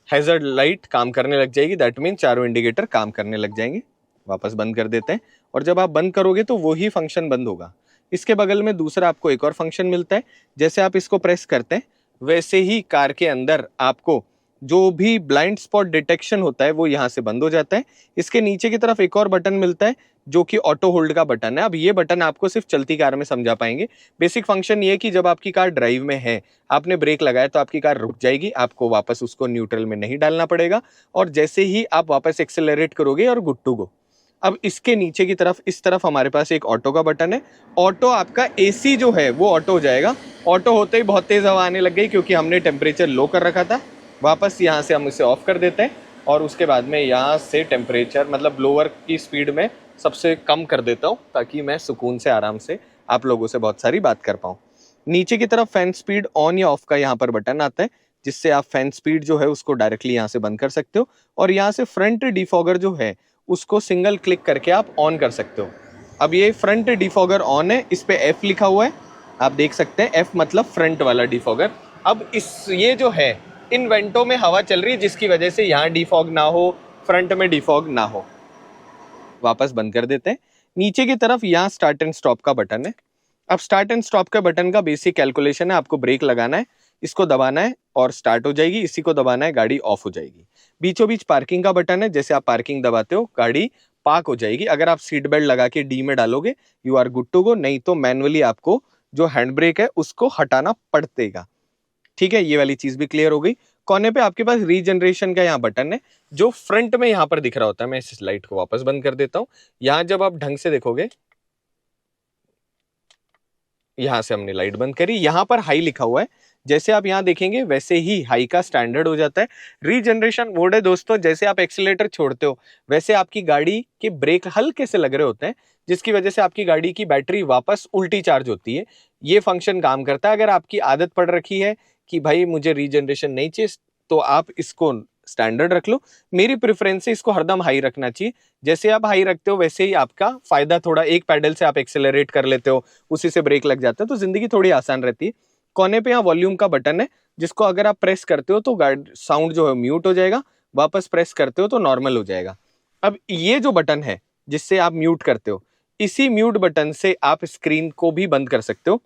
हैजर्ड लाइट काम करने लग जाएगी। दैट मीन चारों इंडिकेटर काम करने लग जाएंगे। वापस बंद कर देते हैं और जब आप बंद करोगे तो वही फंक्शन बंद होगा। इसके बगल में दूसरा आपको एक और फंक्शन मिलता है। जैसे आप इसको प्रेस करते हैं वैसे ही कार के अंदर आपको जो भी ब्लाइंड स्पॉट डिटेक्शन होता है वो यहाँ से बंद हो जाता है। इसके नीचे की तरफ एक और बटन मिलता है जो कि ऑटो होल्ड का बटन है। अब ये बटन आपको सिर्फ चलती कार में समझा पाएंगे। बेसिक फंक्शन ये कि जब आपकी कार ड्राइव में है, आपने ब्रेक लगाया तो आपकी कार रुक जाएगी, आपको वापस उसको न्यूट्रल में नहीं डालना पड़ेगा और जैसे ही आप वापस एक्सेलरेट करोगे और गुड टू गो। अब इसके नीचे की तरफ इस तरफ हमारे पास एक ऑटो का बटन है। ऑटो आपका AC जो है वो ऑटो हो जाएगा। ऑटो होते ही बहुत तेज हवा आने लग गई क्योंकि हमने टेम्परेचर लो कर रखा था। वापस यहाँ से हम इसे ऑफ कर देते हैं और उसके बाद में यहाँ से टेम्परेचर मतलब ब्लोअर की स्पीड में सबसे कम कर देता हूँ ताकि मैं सुकून से आराम से आप लोगों से बहुत सारी बात कर पाऊँ। नीचे की तरफ फैन स्पीड ऑन या ऑफ का यहाँ पर बटन आता है, जिससे आप फैन स्पीड जो है उसको डायरेक्टली यहाँ से बंद कर सकते हो और यहाँ से फ्रंट डिफॉगर जो है उसको सिंगल क्लिक करके आप ऑन कर सकते हो। अब ये फ्रंट डिफॉगर ऑन है, इस पे F लिखा हुआ है, आप देख सकते हैं। F मतलब फ्रंट वाला डिफॉगर। अब ये जो है इन वेंटों में हवा चल रही है जिसकी वजह से यहाँ डिफॉग ना हो, फ्रंट में डिफॉग ना हो। वापस बंद कर देते हैं। नीचे की तरफ यहाँ स्टार्ट एंड स्टॉप का बटन है। अब स्टार्ट एंड स्टॉप का बटन का बेसिक कैलकुलेशन है, आपको ब्रेक लगाना है, इसको दबाना है और स्टार्ट हो जाएगी, इसी को दबाना है, गाड़ी ऑफ हो जाएगी। बीचों बीच पार्किंग का बटन है, जैसे आप पार्किंग दबाते हो गाड़ी पार्क हो जाएगी। अगर आप सीट बेल्ट लगा के D में डालोगे you are good to go, नहीं तो मैनुअली आपको जो हैंड ब्रेक है उसको हटाना पड़ेगा। ठीक है, ये वाली चीज भी क्लियर हो गई। कोने पे आपके पास रीजनरेशन का यहाँ बटन है जो फ्रंट में यहाँ पर दिख रहा होता है। मैं इस लाइट को वापस बंद कर देता हूँ। यहाँ जब आप ढंग से देखोगे, यहाँ से हमने लाइट बंद करी, यहाँ पर हाई लिखा हुआ है, जैसे आप यहाँ देखेंगे वैसे ही हाई का स्टैंडर्ड हो जाता है। रीजनरेशन मोड है दोस्तों, जैसे आप एक्सीलेटर छोड़ते हो वैसे आपकी गाड़ी के ब्रेक हल्के से लग रहे होते हैं, जिसकी वजह से आपकी गाड़ी की बैटरी वापस उल्टी चार्ज होती है। ये फंक्शन काम करता है। अगर आपकी आदत पड़ रखी है कि भाई मुझे रीजनरेशन नहीं चाहिए तो आप इसको स्टैंडर्ड रख लो। मेरी प्रेफरेंस से इसको हरदम हाई रखना चाहिए। जैसे आप हाई रखते हो वैसे ही आपका फायदा, थोड़ा एक पैडल से आप एक्सेलरेट कर लेते हो, उसी से ब्रेक लग जाता है, तो जिंदगी थोड़ी आसान रहती है। कोने पे यहाँ वॉल्यूम का बटन है, जिसको अगर आप प्रेस करते हो तो साउंड जो है म्यूट हो जाएगा, वापस प्रेस करते हो तो नॉर्मल हो जाएगा। अब ये जो बटन है जिससे आप म्यूट करते हो, इसी म्यूट बटन से आप स्क्रीन को भी बंद कर सकते हो।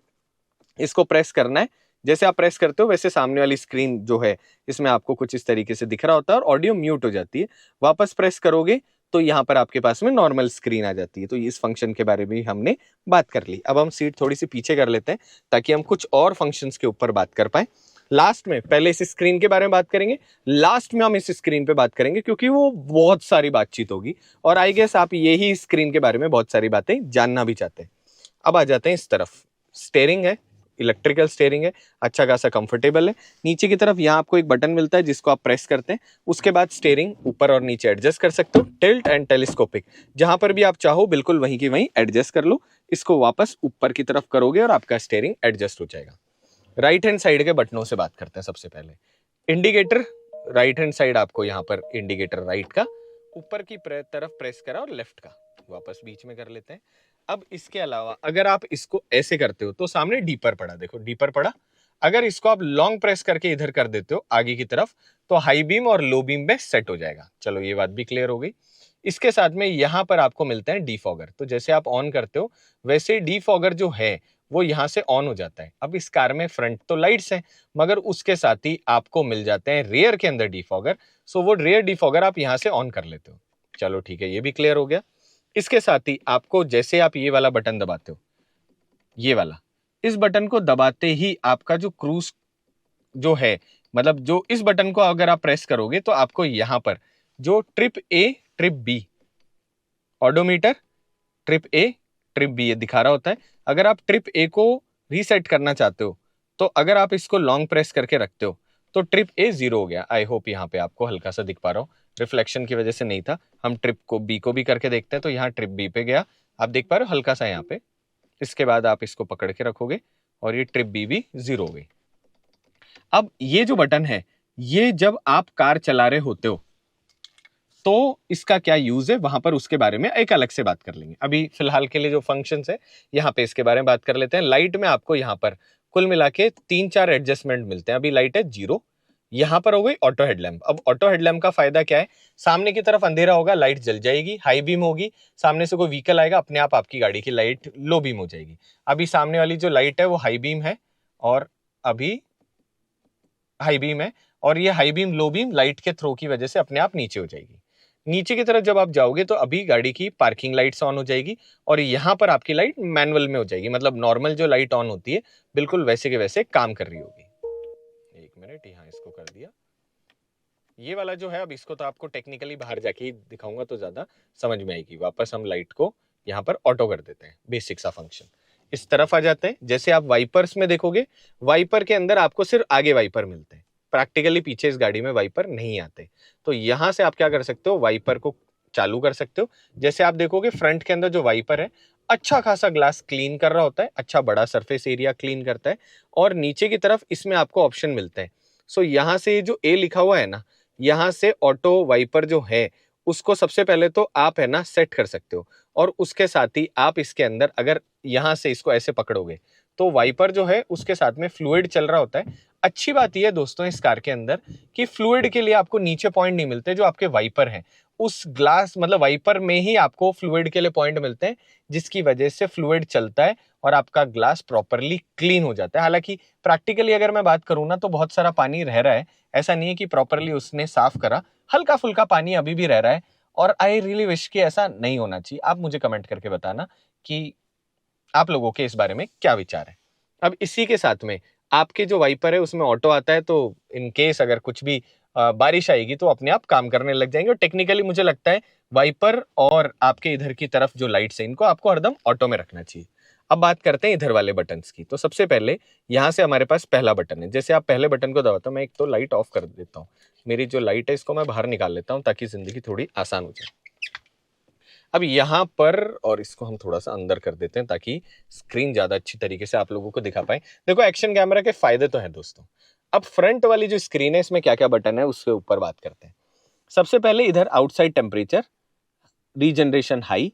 इसको प्रेस करना है, जैसे आप प्रेस करते हो वैसे सामने वाली स्क्रीन जो है इसमें आपको कुछ इस तरीके से दिख रहा होता है और ऑडियो म्यूट हो जाती है। वापस प्रेस करोगे तो यहाँ पर आपके पास में नॉर्मल स्क्रीन आ जाती है। तो इस फंक्शन के बारे में हमने बात कर ली। अब हम सीट थोड़ी सी पीछे कर लेते हैं ताकि हम कुछ और फंक्शंस के ऊपर बात कर पाए। लास्ट में पहले इस स्क्रीन के बारे में बात करेंगे, लास्ट में हम इस स्क्रीन पे बात करेंगे क्योंकि वो बहुत सारी बातचीत होगी और आई गेस आप यही स्क्रीन के बारे में बहुत सारी बातें जानना भी चाहते हैं। अब आ जाते हैं इस तरफ। स्टीयरिंग है, इलेक्ट्रिकल स्टीयरिंग है, अच्छा खासा कंफर्टेबल है। नीचे की तरफ यहाँ आपको एक बटन मिलता है जिसको आप प्रेस करते हैं, उसके बाद स्टीयरिंग ऊपर और नीचे एडजस्ट कर सकते हो। टिल्ट एंड टेलीस्कोपिक, जहां पर भी आप चाहो बिल्कुल वहीं की वहीं एडजस्ट कर लो। इसको वापस ऊपर की तरफ करोगे और आपका स्टीयरिंग एडजस्ट हो जाएगा। राइट हैंड साइड के बटनों से बात करते हैं। सबसे पहले इंडिकेटर, राइट हैंड साइड आपको यहाँ पर इंडिकेटर राइट का ऊपर की तरफ प्रेस करा और लेफ्ट का वापस बीच में कर लेते हैं। अब इसके अलावा अगर आप इसको ऐसे करते हो तो सामने डीपर पड़ा, देखो डीपर पड़ा। अगर इसको आप लॉन्ग प्रेस करके इधर कर देते हो आगे की तरफ तो हाई बीम और लो बीम में सेट हो जाएगा। चलो ये बात भी क्लियर हो गई। इसके साथ में यहाँ पर आपको मिलते हैं डीफॉगर, तो जैसे आप ऑन करते हो वैसे डीफॉगर जो है वो यहाँ से ऑन हो जाता है। अब इस कार में फ्रंट तो लाइट्स हैं मगर उसके साथ ही आपको मिल जाते हैं रेयर के अंदर डीफॉगर, सो वो रेयर डीफॉगर आप यहाँ से ऑन कर लेते हो। चलो ठीक है, ये भी क्लियर हो गया। इसके साथ ही आपको जैसे आप ये वाला बटन दबाते हो, ये वाला, इस बटन को दबाते ही आपका जो क्रूज जो है, मतलब जो इस बटन को अगर आप प्रेस करोगे तो आपको यहां पर जो trip A trip B odometer, trip A trip B ये दिखा रहा होता है। अगर आप ट्रिप ए को रीसेट करना चाहते हो तो अगर आप इसको लॉन्ग प्रेस करके रखते हो तो ट्रिप ए 0 हो गया। आई होप यहाँ पे आपको हल्का सा दिख पा रहा हो, रिफ्लेक्शन की वजह से नहीं था। हम ट्रिप को बी को भी करके देखते हैं, तो यहाँ ट्रिप बी पे गया, आप देख पा रहे हो हल्का सा यहाँ पे। इसके बाद आप इसको पकड़ के रखोगे और ये ट्रिप बी भी 0 हो गई। अब ये जो बटन है ये जब आप कार चला रहे होते हो तो इसका क्या यूज है वहां पर उसके बारे में एक अलग से बात कर लेंगे। अभी फिलहाल के लिए जो फंक्शंस है यहाँ पे इसके बारे में बात कर लेते हैं। लाइट में आपको यहाँ पर कुल मिला के 3-4 एडजस्टमेंट मिलते हैं। अभी लाइट है 0, यहाँ पर हो गई ऑटो हेडलैम्प। अब ऑटो हेडलैम्प का फायदा क्या है, सामने की तरफ अंधेरा होगा लाइट जल जाएगी, हाई बीम होगी, सामने से कोई व्हीकल आएगा अपने आप आपकी गाड़ी की लाइट लो बीम हो जाएगी। अभी सामने वाली जो लाइट है वो हाई बीम है और अभी हाई बीम है, और ये high beam low beam light के थ्रो की वजह से अपने आप नीचे हो जाएगी। नीचे की तरफ जब आप जाओगे तो अभी गाड़ी की पार्किंग लाइट्स ऑन हो जाएगी और यहाँ पर आपकी लाइट मैनुअल में हो जाएगी, मतलब नॉर्मल जो लाइट ऑन होती है बिल्कुल वैसे के वैसे काम कर रही होगी। एक मिनट, यहाँ इसको कर दिया। ये वाला जो है अब इसको तो आपको टेक्निकली बाहर जाके ही दिखाऊंगा तो ज्यादा समझ में आएगी। वापस हम लाइट को यहाँ पर ऑटो कर देते हैं, बेसिक सा फंक्शन। इस तरफ आ जाते हैं। जैसे आप वाइपर्स में देखोगे, वाइपर के अंदर आपको सिर्फ आगे वाइपर मिलते हैं, प्रैक्टिकली पीछे इस गाड़ी में वाइपर नहीं आते। तो यहां से आप क्या कर सकते हो, वाइपर को चालू कर सकते हो। जैसे आप देखोगे फ्रंट के अंदर जो वाइपर है अच्छा खासा ग्लास क्लीन कर रहा होता है, अच्छा बड़ा सरफेस एरिया क्लीन करता है। और नीचे की तरफ इसमें आपको ऑप्शन मिलते हैं। सो यहाँ से जो ए लिखा हुआ है ना, यहाँ से ऑटो वाइपर जो है उसको सबसे पहले तो आप है ना सेट कर सकते हो। और उसके साथ ही आप इसके अंदर अगर यहाँ से इसको ऐसे पकड़ोगे तो वाइपर जो है उसके साथ में फ्लूइड चल रहा होता है। अच्छी बात यह है दोस्तों इस कार के अंदर कि फ्लूइड के लिए आपको नीचे पॉइंट नहीं मिलते, जो आपके वाइपर हैं उस ग्लास मतलब वाइपर में ही आपको फ्लूइड के लिए पॉइंट मिलते हैं, जिसकी वजह से फ्लूइड चलता है और आपका ग्लास प्रॉपरली क्लीन हो जाता है। हालांकि प्रैक्टिकली अगर मैं बात करूं ना तो बहुत सारा पानी रह रहा है, ऐसा नहीं है कि प्रॉपरली उसने साफ करा, हल्का फुल्का पानी अभी भी रह रहा है। और आई रियली विश कि ऐसा नहीं होना चाहिए। आप मुझे कमेंट करके बताना कि आप लोगों के इस बारे में क्या विचार है। अब इसी के साथ में आपके जो वाइपर है उसमें ऑटो आता है, तो इन केस अगर कुछ भी बारिश आएगी तो अपने आप काम करने लग जाएंगे। और टेक्निकली मुझे लगता है वाइपर और आपके इधर की तरफ जो लाइट्स है इनको आपको हरदम ऑटो में रखना चाहिए। अब बात करते हैं इधर वाले बटन्स की। तो सबसे पहले यहाँ से हमारे पास पहला बटन है। जैसे आप पहले बटन को दबाते हो, मैं एक तो लाइट ऑफ कर देता हूँ, मेरी जो लाइट है इसको मैं बाहर निकाल लेता हूँ ताकि जिंदगी थोड़ी आसान हो जाए। अब यहाँ पर और इसको हम थोड़ा सा अंदर कर देते हैं ताकि स्क्रीन ज्यादा अच्छी तरीके से आप लोगों को दिखा पाए। देखो एक्शन कैमरा के फायदे तो हैं दोस्तों। अब फ्रंट वाली जो स्क्रीन है इसमें क्या क्या बटन है उसके ऊपर बात करते हैं। सबसे पहले इधर outside temperature, regeneration high,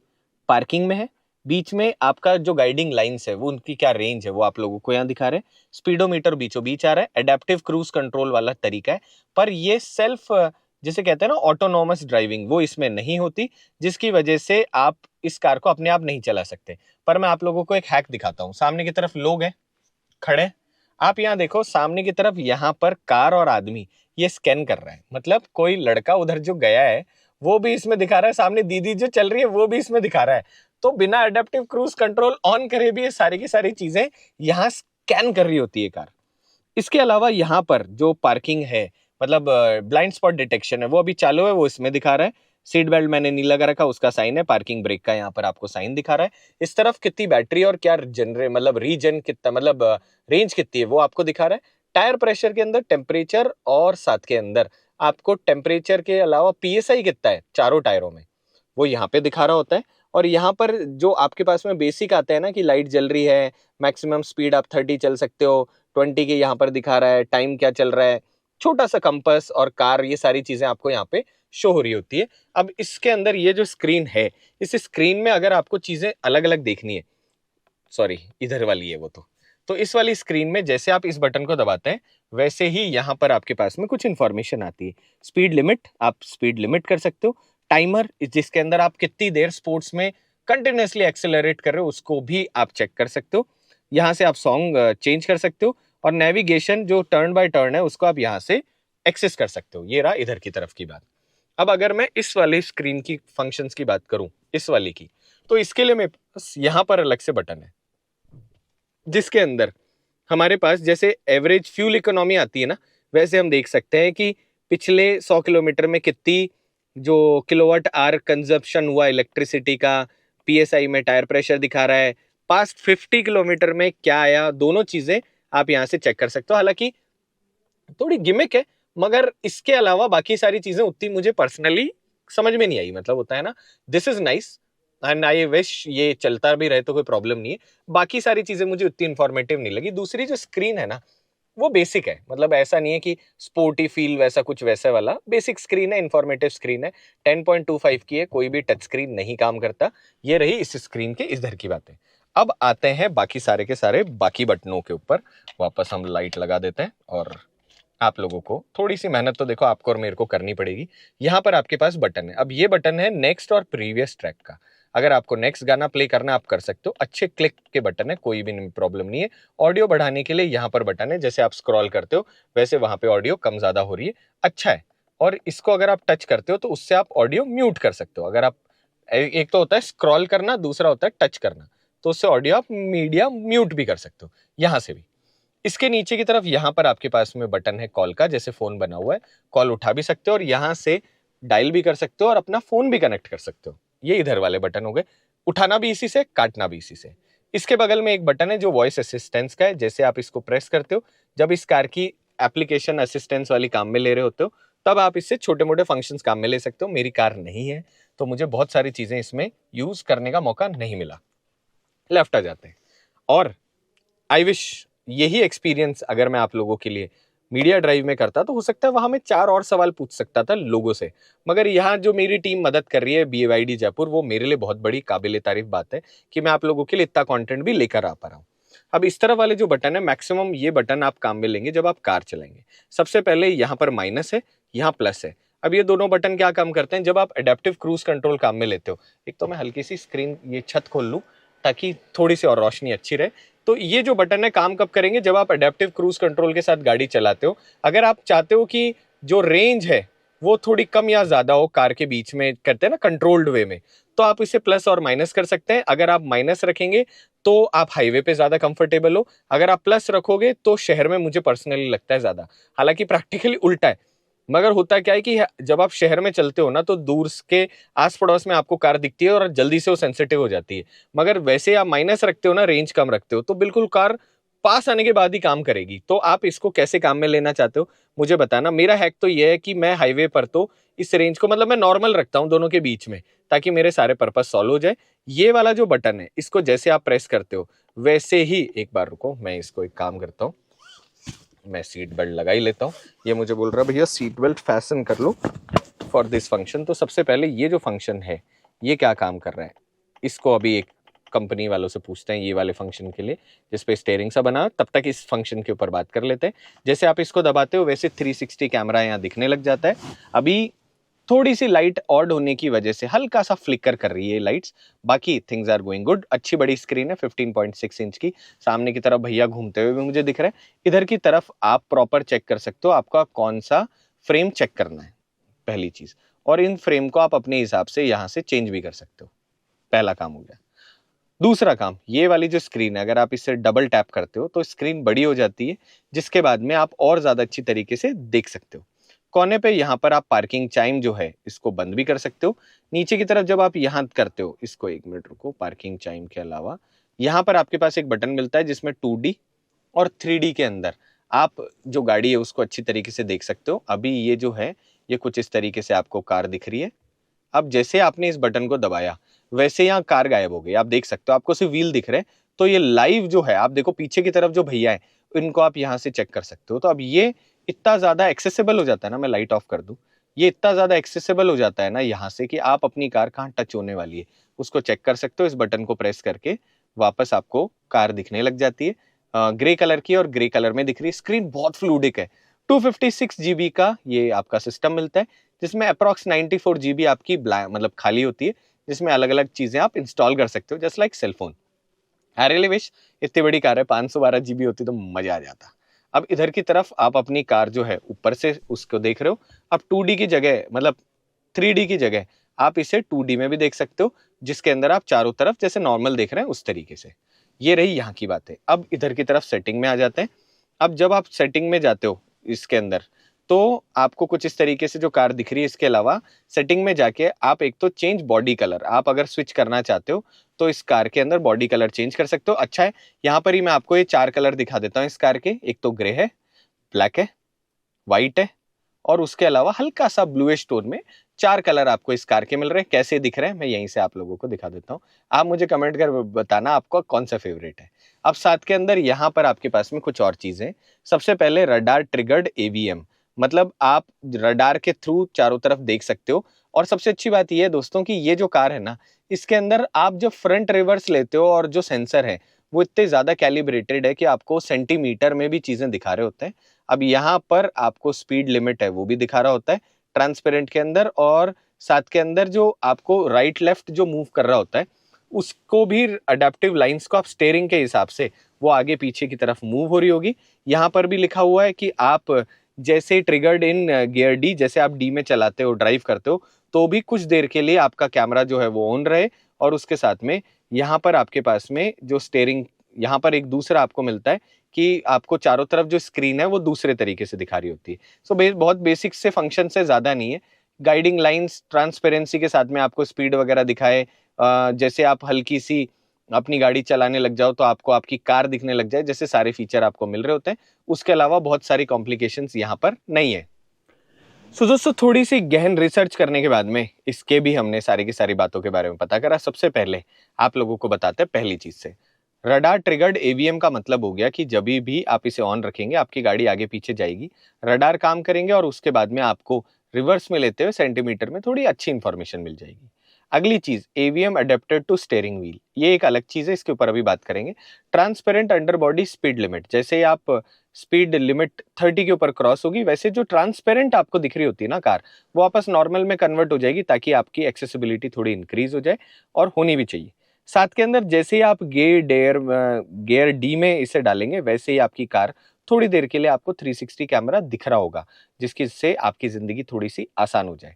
parking में है, बीच में आपका जो गाइडिंग लाइंस है वो उनकी क्या रेंज है वो आप लोगों को यहाँ दिखा रहे हैं, स्पीडोमीटर बीचों बीच आ रहा है, एडेप्टिव क्रूज कंट्रोल वाला तरीका है। पर ये सेल्फ जिसे कहते हैं ना ऑटोनॉमस ड्राइविंग, वो इसमें नहीं होती, जिसकी वजह से आप इस कार को अपने आप नहीं चला सकते। पर मैं आप लोगों को एक हैक दिखाता हूँ। सामने की तरफ लोग हैं खड़े, आप यहाँ देखो सामने की तरफ यहाँ पर कार और आदमी ये स्कैन कर रहा है, मतलब कोई लड़का उधर जो गया है वो भी इसमें दिखा रहा है, सामने दीदी जो चल रही है वो भी इसमें दिखा रहा है। तो बिना एडेप्टिव क्रूज कंट्रोल ऑन करे भी ये सारी की सारी चीजें यहाँ स्कैन कर रही होती है कार। इसके अलावा यहाँ पर जो पार्किंग है मतलब ब्लाइंड स्पॉट डिटेक्शन है वो अभी चालू है, वो इसमें दिखा रहा है। सीट बेल्ट मैंने नहीं लगा रखा उसका साइन है, पार्किंग ब्रेक का यहाँ पर आपको साइन दिखा रहा है। इस तरफ कितनी बैटरी और क्या मतलब रीजन कितना मतलब रेंज कितनी है वो आपको दिखा रहा है। टायर प्रेशर के अंदर टेम्परेचर और साथ के अंदर आपको टेम्परेचर के अलावा पीएसआई कितना है चारों टायरों में वो यहाँ पे दिखा रहा होता है। और यहाँ पर जो आपके पास में बेसिक आता है ना कि लाइट जल रही है, मैक्सिमम स्पीड आप 30 चल सकते हो, 20 के यहाँ पर दिखा रहा है, टाइम क्या चल रहा है, छोटा सा कंपास और कार, ये सारी चीजें आपको यहाँ पे शो हो रही होती है। अब इसके अंदर ये जो स्क्रीन है, इस स्क्रीन में अगर आपको चीजें अलग अलग देखनी है, सॉरी इधर वाली है वो, तो इस वाली स्क्रीन में जैसे आप इस बटन को दबाते हैं वैसे ही यहाँ पर आपके पास में कुछ इंफॉर्मेशन आती है। स्पीड लिमिट, आप स्पीड लिमिट कर सकते हो। टाइमर, जिसके अंदर आप कितनी देर स्पोर्ट्स में कंटिन्यूसली एक्सेलरेट कर रहे हो उसको भी आप चेक कर सकते हो। यहाँ से आप सॉन्ग चेंज कर सकते हो, और नेविगेशन जो टर्न बाय टर्न है उसको आप यहाँ से एक्सेस कर सकते हो। ये रहा इधर की तरफ की बात। अब अगर मैं इस वाले स्क्रीन की फंक्शंस की बात करूं, इस वाली की, तो इसके लिए मेरे पास यहाँ पर अलग से बटन है, जिसके अंदर हमारे पास जैसे एवरेज फ्यूल इकोनॉमी आती है ना, वैसे हम देख सकते हैं कि पिछले 100 किलोमीटर में कितनी जो किलोवाट आवर कंजप्शन हुआ इलेक्ट्रिसिटी का, पीएसआई में टायर प्रेशर दिखा रहा है, पास्ट 50 किलोमीटर में क्या आया, दोनों चीजें आप यहाँ से चेक कर सकते हो। हालांकि थोड़ी गिमिक है, मगर इसके अलावा बाकी सारी चीजें उतनी मुझे पर्सनली समझ में नहीं आई। मतलब होता है ना, this is nice and I wish ये चलता भी रहे तो कोई प्रॉब्लम नहीं है। बाकी सारी चीजें मुझे उतनी इंफॉर्मेटिव नहीं लगी। दूसरी जो स्क्रीन है ना, वो बेसिक है, मतलब ऐसा नहीं है कि स्पोर्टी फील वैसा कुछ वैसे वाला, बेसिक स्क्रीन है, इंफॉर्मेटिव स्क्रीन है। 10.25 की है, कोई भी टच स्क्रीन नहीं काम करता। ये रही इस स्क्रीन के इधर की बातें। अब आते हैं बाकी सारे के सारे बाकी बटनों के ऊपर। वापस हम लाइट लगा देते हैं, और आप लोगों को थोड़ी सी मेहनत तो देखो आपको और मेरे को करनी पड़ेगी। यहाँ पर आपके पास बटन है। अब ये बटन है नेक्स्ट और प्रीवियस ट्रैक का। अगर आपको नेक्स्ट गाना प्ले करना आप कर सकते हो, अच्छे क्लिक के बटन है, कोई भी प्रॉब्लम नहीं है। ऑडियो बढ़ाने के लिए यहाँ पर बटन है, जैसे आप स्क्रॉल करते हो वैसे वहां पे ऑडियो कम ज्यादा हो रही है, अच्छा है। और इसको अगर आप टच करते हो तो उससे आप ऑडियो म्यूट कर सकते हो। अगर आप, एक तो होता है स्क्रॉल करना, दूसरा होता है टच करना, तो उससे ऑडियो आप मीडिया म्यूट भी कर सकते हो यहाँ से भी। इसके नीचे की तरफ यहाँ पर आपके पास में बटन है कॉल का, जैसे फोन बना हुआ है, कॉल उठा भी सकते हो और यहाँ से डायल भी कर सकते हो और अपना फोन भी कनेक्ट कर सकते हो। ये इधर वाले बटन हो गए, उठाना भी इसी से, काटना भी इसी से। इसके बगल में एक बटन है जो वॉइस असिस्टेंस का है, जैसे आप इसको प्रेस करते हो, जब इस कार की एप्लीकेशन असिस्टेंस वाली काम में ले रहे होते हो तब आप इससे छोटे मोटे फंक्शंस काम में ले सकते हो। मेरी कार नहीं है तो मुझे बहुत सारी चीजें इसमें यूज करने का मौका नहीं मिला। लेफ्ट आ जाते हैं, और आई विश यही एक्सपीरियंस अगर मैं आप लोगों के लिए मीडिया ड्राइव में करता तो हो सकता है वहां मैं 4 और सवाल पूछ सकता था लोगों से। मगर यहाँ जो मेरी टीम मदद कर रही है BYD जयपुर, वो मेरे लिए बहुत बड़ी काबिले तारीफ बात है कि मैं आप लोगों के लिए इतना कंटेंट भी लेकर आ पा रहा हूँ। अब इस तरह वाले जो बटन है, मैक्सिमम ये बटन आप काम में लेंगे जब आप कार चलाएंगे। सबसे पहले यहाँ पर माइनस है, यहाँ प्लस है। अब ये दोनों बटन क्या काम करते हैं, जब आप एडेप्टिव क्रूज कंट्रोल काम में लेते हो। एक तो मैं हल्की सी स्क्रीन, ये छत खोल लूँ ताकि थोड़ी सी और रोशनी अच्छी रहे। तो ये जो बटन है काम कब करेंगे, जब आप एडेप्टिव क्रूज कंट्रोल के साथ गाड़ी चलाते हो। अगर आप चाहते हो कि जो रेंज है वो थोड़ी कम या ज्यादा हो, कार के बीच में करते हैं ना कंट्रोल्ड वे में, तो आप इसे प्लस और माइनस कर सकते हैं। अगर आप माइनस रखेंगे तो आप हाईवे पे ज्यादा कंफर्टेबल हो, अगर आप प्लस रखोगे तो शहर में मुझे पर्सनली लगता है ज्यादा। हालांकि प्रैक्टिकली उल्टा है, मगर होता क्या है कि जब आप शहर में चलते हो ना तो दूर के आस पड़ोस में आपको कार दिखती है और जल्दी से वो सेंसिटिव हो जाती है। मगर वैसे आप माइनस रखते हो ना, रेंज कम रखते हो, तो बिल्कुल कार पास आने के बाद ही काम करेगी। तो आप इसको कैसे काम में लेना चाहते हो मुझे बताना। मेरा हैक तो ये है कि मैं हाईवे पर तो इस रेंज को, मतलब मैं नॉर्मल रखता हूँ दोनों के बीच में, ताकि मेरे सारे पर्पस सॉल्व हो जाए। ये वाला जो बटन है इसको जैसे आप प्रेस करते हो वैसे ही, एक बार रुको मैं इसको एक काम करता हूँ, मैं सीट बेल्ट लगा ही लेता हूँ। ये मुझे बोल रहा है भैया सीट बेल्ट फैसन कर लो फॉर दिस फंक्शन। तो सबसे पहले ये जो फंक्शन है ये क्या काम कर रहा है, इसको अभी एक कंपनी वालों से पूछते हैं ये वाले फंक्शन के लिए, जिसपे स्टेयरिंग सा बना। तब तक इस फंक्शन के ऊपर बात कर लेते हैं। जैसे आप इसको दबाते हो वैसे 360 कैमरा यहाँ दिखने लग जाता है। अभी थोड़ी सी लाइट ऑड होने की वजह से हल्का सा फ्लिकर कर रही है लाइट्स, बाकी थिंग्स आर गोइंग गुड। अच्छी बड़ी स्क्रीन है 15.6 इंच की। सामने की तरफ भैया घूमते हुए भी मुझे दिख रहा है। इधर की तरफ आप प्रॉपर चेक कर सकते हो आपका कौन सा फ्रेम चेक करना है, पहली चीज। और इन फ्रेम को आप अपने हिसाब से यहाँ से चेंज भी कर सकते हो, पहला काम हो गया। दूसरा काम, ये वाली जो स्क्रीन है अगर आप इससे डबल टैप करते हो तो स्क्रीन बड़ी हो जाती है, जिसके बाद में आप और ज्यादा अच्छी तरीके से देख सकते हो। कोने पे यहाँ पर आप पार्किंग चाइम जो है इसको बंद भी कर सकते हो। नीचे की तरफ जब आप यहाँ करते हो, इसको एक मिनट रुको, पार्किंग चाइम के अलावा यहाँ पर आपके पास एक बटन मिलता है जिसमें 2D और 3D के अंदर आप जो गाड़ी है उसको अच्छी तरीके से देख सकते हो। अभी ये जो है ये कुछ इस तरीके से आपको कार दिख रही है। अब जैसे आपने इस बटन को दबाया वैसे यहाँ कार गायब हो गई, आप देख सकते हो, आपको सिर्फ व्हील दिख रहे हैं। तो ये लाइव जो है, आप देखो पीछे की तरफ जो भैया है इनको आप यहाँ से चेक कर सकते हो। तो अब ये इतना ज़्यादा एक्सेसिबल हो जाता है ना, मैं लाइट ऑफ कर दूँ, ये इतना ज़्यादा एक्सेसिबल हो जाता है ना यहाँ से कि आप अपनी कार कहाँ टच होने वाली है उसको चेक कर सकते हो। इस बटन को प्रेस करके वापस आपको कार दिखने लग जाती है, ग्रे कलर की, और ग्रे कलर में दिख रही है। स्क्रीन बहुत फ्लूडिक है। 256 GB का ये आपका सिस्टम मिलता है, जिसमें अप्रॉक्स 94 GB आपकी मतलब खाली होती है, जिसमें अलग अलग चीज़ें आप इंस्टॉल कर सकते हो, just like cellphone. I really wish इतनी बड़ी कार है 512 GB होती तो मजा आ जाता। अब इधर की तरफ आप अपनी कार जो है ऊपर से उसको देख रहे हो, अब 2D की जगह मतलब 3D की जगह आप इसे 2D में भी देख सकते हो, जिसके अंदर आप चारों तरफ जैसे नॉर्मल देख रहे हैं उस तरीके से। ये रही यहाँ की बात है। अब इधर की तरफ सेटिंग में आ जाते हैं। अब जब आप सेटिंग में जाते हो इसके अंदर, तो आपको कुछ इस तरीके से जो कार दिख रही है। इसके अलावा सेटिंग में जाके आप एक तो चेंज बॉडी कलर, आप अगर स्विच करना चाहते हो तो इस कार के अंदर बॉडी कलर चेंज कर सकते हो। अच्छा है, यहाँ पर ही मैं आपको ये 4 कलर दिखा देता हूँ इस कार के। एक तो ग्रे है, ब्लैक है, व्हाइट है, और उसके अलावा हल्का सा ब्लूइश टोन में 4 कलर आपको इस कार के मिल रहे हैं। कैसे दिख रहे हैं मैं यहीं से आप लोगों को दिखा देता हूँ। आप मुझे कमेंट कर बताना आपका कौन सा फेवरेट है। अब साथ के अंदर यहाँ पर आपके पास में कुछ और चीजें। सबसे पहले रडार ट्रिगर्ड AVM, मतलब आप रडार के थ्रू चारों तरफ देख सकते हो। और सबसे अच्छी बात यह है दोस्तों कि ये जो कार है ना, इसके अंदर आप जो फ्रंट रिवर्स लेते हो और जो सेंसर है वो इतने ज्यादा कैलिब्रेटेड है कि आपको सेंटीमीटर में भी चीजें दिखा रहे होते हैं। अब यहाँ पर आपको स्पीड लिमिट है वो भी दिखा रहा होता है ट्रांसपेरेंट के अंदर, और साथ के अंदर जो आपको राइट लेफ्ट जो मूव कर रहा होता है उसको भी अडेप्टिव लाइंस को आप स्टेयरिंग के हिसाब से वो आगे पीछे की तरफ मूव हो रही होगी। यहाँ पर भी लिखा हुआ है कि आप जैसे ट्रिगर्ड इन गियर डी, जैसे आप डी में चलाते हो ड्राइव करते हो तो भी कुछ देर के लिए आपका कैमरा जो है वो ऑन रहे। और उसके साथ में यहाँ पर आपके पास में जो स्टेयरिंग, यहाँ पर एक दूसरा आपको मिलता है कि आपको चारों तरफ जो स्क्रीन है वो दूसरे तरीके से दिखा रही होती है। सो बहुत बेसिक से फंक्शन से ज्यादा नहीं है। गाइडिंग लाइंस ट्रांसपेरेंसी के साथ में आपको स्पीड वगैरह दिखाए, जैसे आप हल्की सी अपनी गाड़ी चलाने लग जाओ तो आपको आपकी कार दिखने लग जाए, जैसे सारे फीचर आपको मिल रहे होते हैं। उसके अलावा बहुत सारी कॉम्प्लिकेशंस यहाँ पर नहीं है। सो दोस्तों थोड़ी सी गहन रिसर्च करने के बाद में इसके भी हमने सारी की सारी बातों के बारे में पता करा। सबसे पहले आप लोगों को बताते हैं पहली चीज से, रडार ट्रिगर्ड AVM का मतलब हो गया कि जब भी आप इसे ऑन रखेंगे आपकी गाड़ी आगे पीछे जाएगी, रडार काम करेंगे और उसके बाद में आपको रिवर्स में लेते हुए सेंटीमीटर में थोड़ी अच्छी इंफॉर्मेशन मिल जाएगी। अगली चीज AVM adapted to steering wheel, ये एक अलग चीज है, इसके ऊपर अभी बात करेंगे। Transparent under body speed limit, जैसे ही आप स्पीड लिमिट 30 के ऊपर क्रॉस होगी वैसे जो ट्रांसपेरेंट आपको दिख रही होती है ना कार, वो वापस नॉर्मल में कन्वर्ट हो जाएगी ताकि आपकी एक्सेसिबिलिटी थोड़ी इंक्रीज हो जाए, और होनी भी चाहिए। साथ के अंदर जैसे ही आप गियर डी में इसे डालेंगे वैसे ही आपकी कार थोड़ी देर के लिए आपको 360 कैमरा दिख रहा होगा, जिसकी से आपकी जिंदगी थोड़ी सी आसान हो जाए।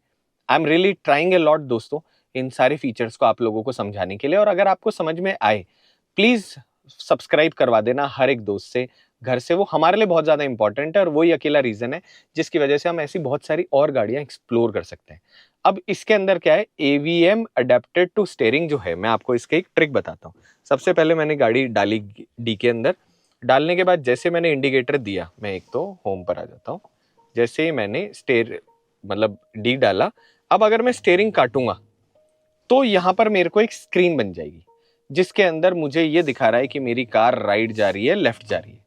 I am really trying a lot दोस्तों इन सारे फीचर्स को आप लोगों को समझाने के लिए, और अगर आपको समझ में आए प्लीज सब्सक्राइब करवा देना हर एक दोस्त से, घर से। वो हमारे लिए बहुत ज्यादा इंपॉर्टेंट है और वही अकेला रीजन है जिसकी वजह से हम ऐसी बहुत सारी और गाड़ियां एक्सप्लोर कर सकते हैं। अब इसके अंदर क्या है, AVM अडेप्टेड टू स्टेयरिंग जो है, मैं आपको इसके एक ट्रिक बताता हूँ। सबसे पहले मैंने गाड़ी डाली डी के अंदर, डालने के बाद जैसे मैंने इंडिकेटर दिया, मैं एक तो होम पर आ जाता हूँ। जैसे ही मैंने मतलब डी डाला, अब अगर मैं स्टेयरिंग काटूंगा तो यहाँ पर मेरे को एक स्क्रीन बन जाएगी जिसके अंदर मुझे ये दिखा रहा है कि मेरी कार राइट जा रही है लेफ्ट जा रही है।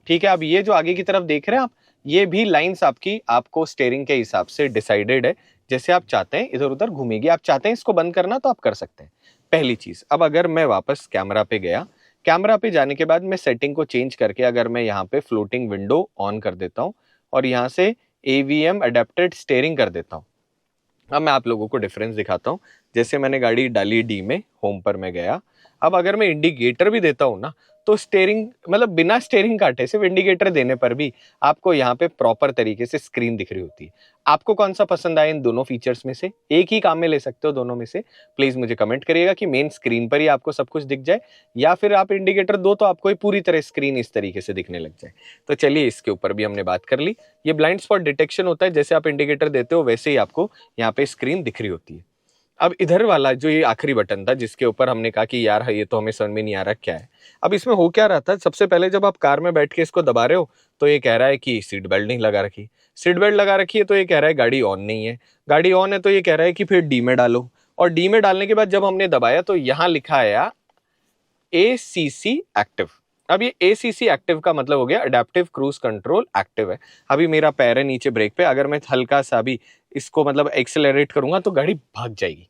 ठीक है, अब ये जो आगे की तरफ देख रहे हैं आप, ये भी लाइंस आपकी आपको स्टेयरिंग के हिसाब से डिसाइडेड है, जैसे आप चाहते हैं इधर उधर घूमेगी। आप चाहते हैं इसको बंद करना तो आप कर सकते हैं, पहली चीज। अब अगर मैं वापस कैमरा पे गया, कैमरा पे जाने के बाद मैं सेटिंग को चेंज करके अगर मैं यहाँ पे फ्लोटिंग विंडो ऑन कर देता हूँ और यहाँ से AVM अडेप्टेड स्टेयरिंग कर देता हूँ, अब मैं आप लोगों को डिफरेंस दिखाता हूँ। जैसे मैंने गाड़ी डाली डी में, होम पर मैं गया, अब अगर मैं इंडिकेटर भी देता हूँ ना तो स्टेयरिंग मतलब बिना स्टेयरिंग काटे सिर्फ इंडिकेटर देने पर भी आपको यहाँ पे प्रॉपर तरीके से स्क्रीन दिख रही होती है। आपको कौन सा पसंद आया इन दोनों फीचर्स में से, एक ही काम में ले सकते हो दोनों में से, प्लीज मुझे कमेंट करिएगा कि मेन स्क्रीन पर ही आपको सब कुछ दिख जाए या फिर आप इंडिकेटर दो तो आपको पूरी तरह स्क्रीन इस तरीके से दिखने लग जाए। तो चलिए इसके ऊपर भी हमने बात कर ली। ये ब्लाइंड स्पॉट डिटेक्शन होता है, जैसे आप इंडिकेटर देते हो वैसे ही आपको यहाँ पे स्क्रीन दिख रही होती है। अब इधर वाला जो ये आखिरी बटन था जिसके ऊपर हमने कहा कि यार ये तो हमें समझ में नहीं आ रहा क्या है। अब इसमें हो क्या रहा था, सबसे पहले जब आप कार में बैठ के इसको दबा रहे हो तो ये कह रहा है कि सीट बेल्ट नहीं लगा रखी, सीट बेल्ट लगा रखी है तो ये कह रहा है गाड़ी ऑन नहीं है, गाड़ी ऑन है तो ये कह रहा है कि फिर डी में डालो, और डी में डालने के बाद जब हमने दबाया तो यहाँ लिखा आया ACC एक्टिव। अब ये ACC एक्टिव का मतलब हो गया अडेप्टिव क्रूज कंट्रोल एक्टिव है। अभी मेरा पैर है नीचे ब्रेक पे, अगर मैं हल्का सा भी इसको मतलब एक्सेलरेट करूंगा तो गाड़ी भाग जाएगी।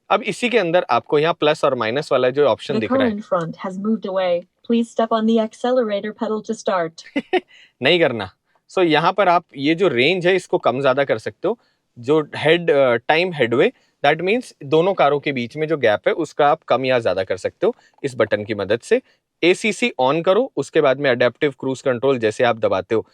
अब इसी के अंदर आपको यहाँ प्लस और माइनस वाला जो ऑप्शन दिख रहा है नहीं करना। सो यहाँ पर आप ये जो रेंज है इसको कम ज्यादा कर सकते हो। जो head time headway, that means दोनों कारों के बीच में जो गैप है उसका आप कम या ज्यादा कर सकते हो इस बटन की मदद से। ACC ऑन करो, उसके बाद में अडेप्टिव क्रूज कंट्रोल जैसे आप दबाते हो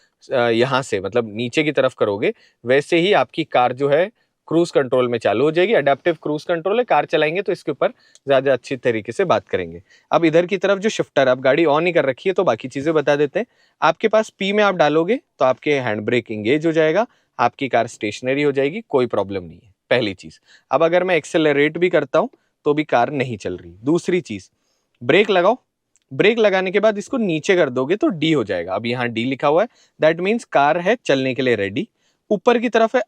यहाँ से मतलब नीचे की तरफ करोगे, वैसे ही आपकी कार जो है क्रूज कंट्रोल में चालू हो जाएगी। अडेप्टिव क्रूज कंट्रोल है, कार चलाएंगे तो इसके ऊपर ज्यादा अच्छी तरीके से बात करेंगे। अब इधर की तरफ जो शिफ्टर, आप गाड़ी ऑन ही कर रखी है तो बाकी चीजें बता देते हैं। आपके पास P में आप डालोगे तो आपके हैंड ब्रेक इंगेज हो जाएगा, आपकी कार स्टेशनरी हो जाएगी, कोई प्रॉब्लम नहीं है, पहली चीज। अब अगर मैं एक्सेलरेट भी करता हूं तो भी कार नहीं चल रही। दूसरी चीज, ब्रेक लगाओ, ब्रेक लगाने के बाद इसको नीचे कर दोगे तो D हो जाएगा। अब यहाँ D लिखा हुआ है, दैट मीन्स कार है चलने के लिए रेडी। ऊपर की तरफ है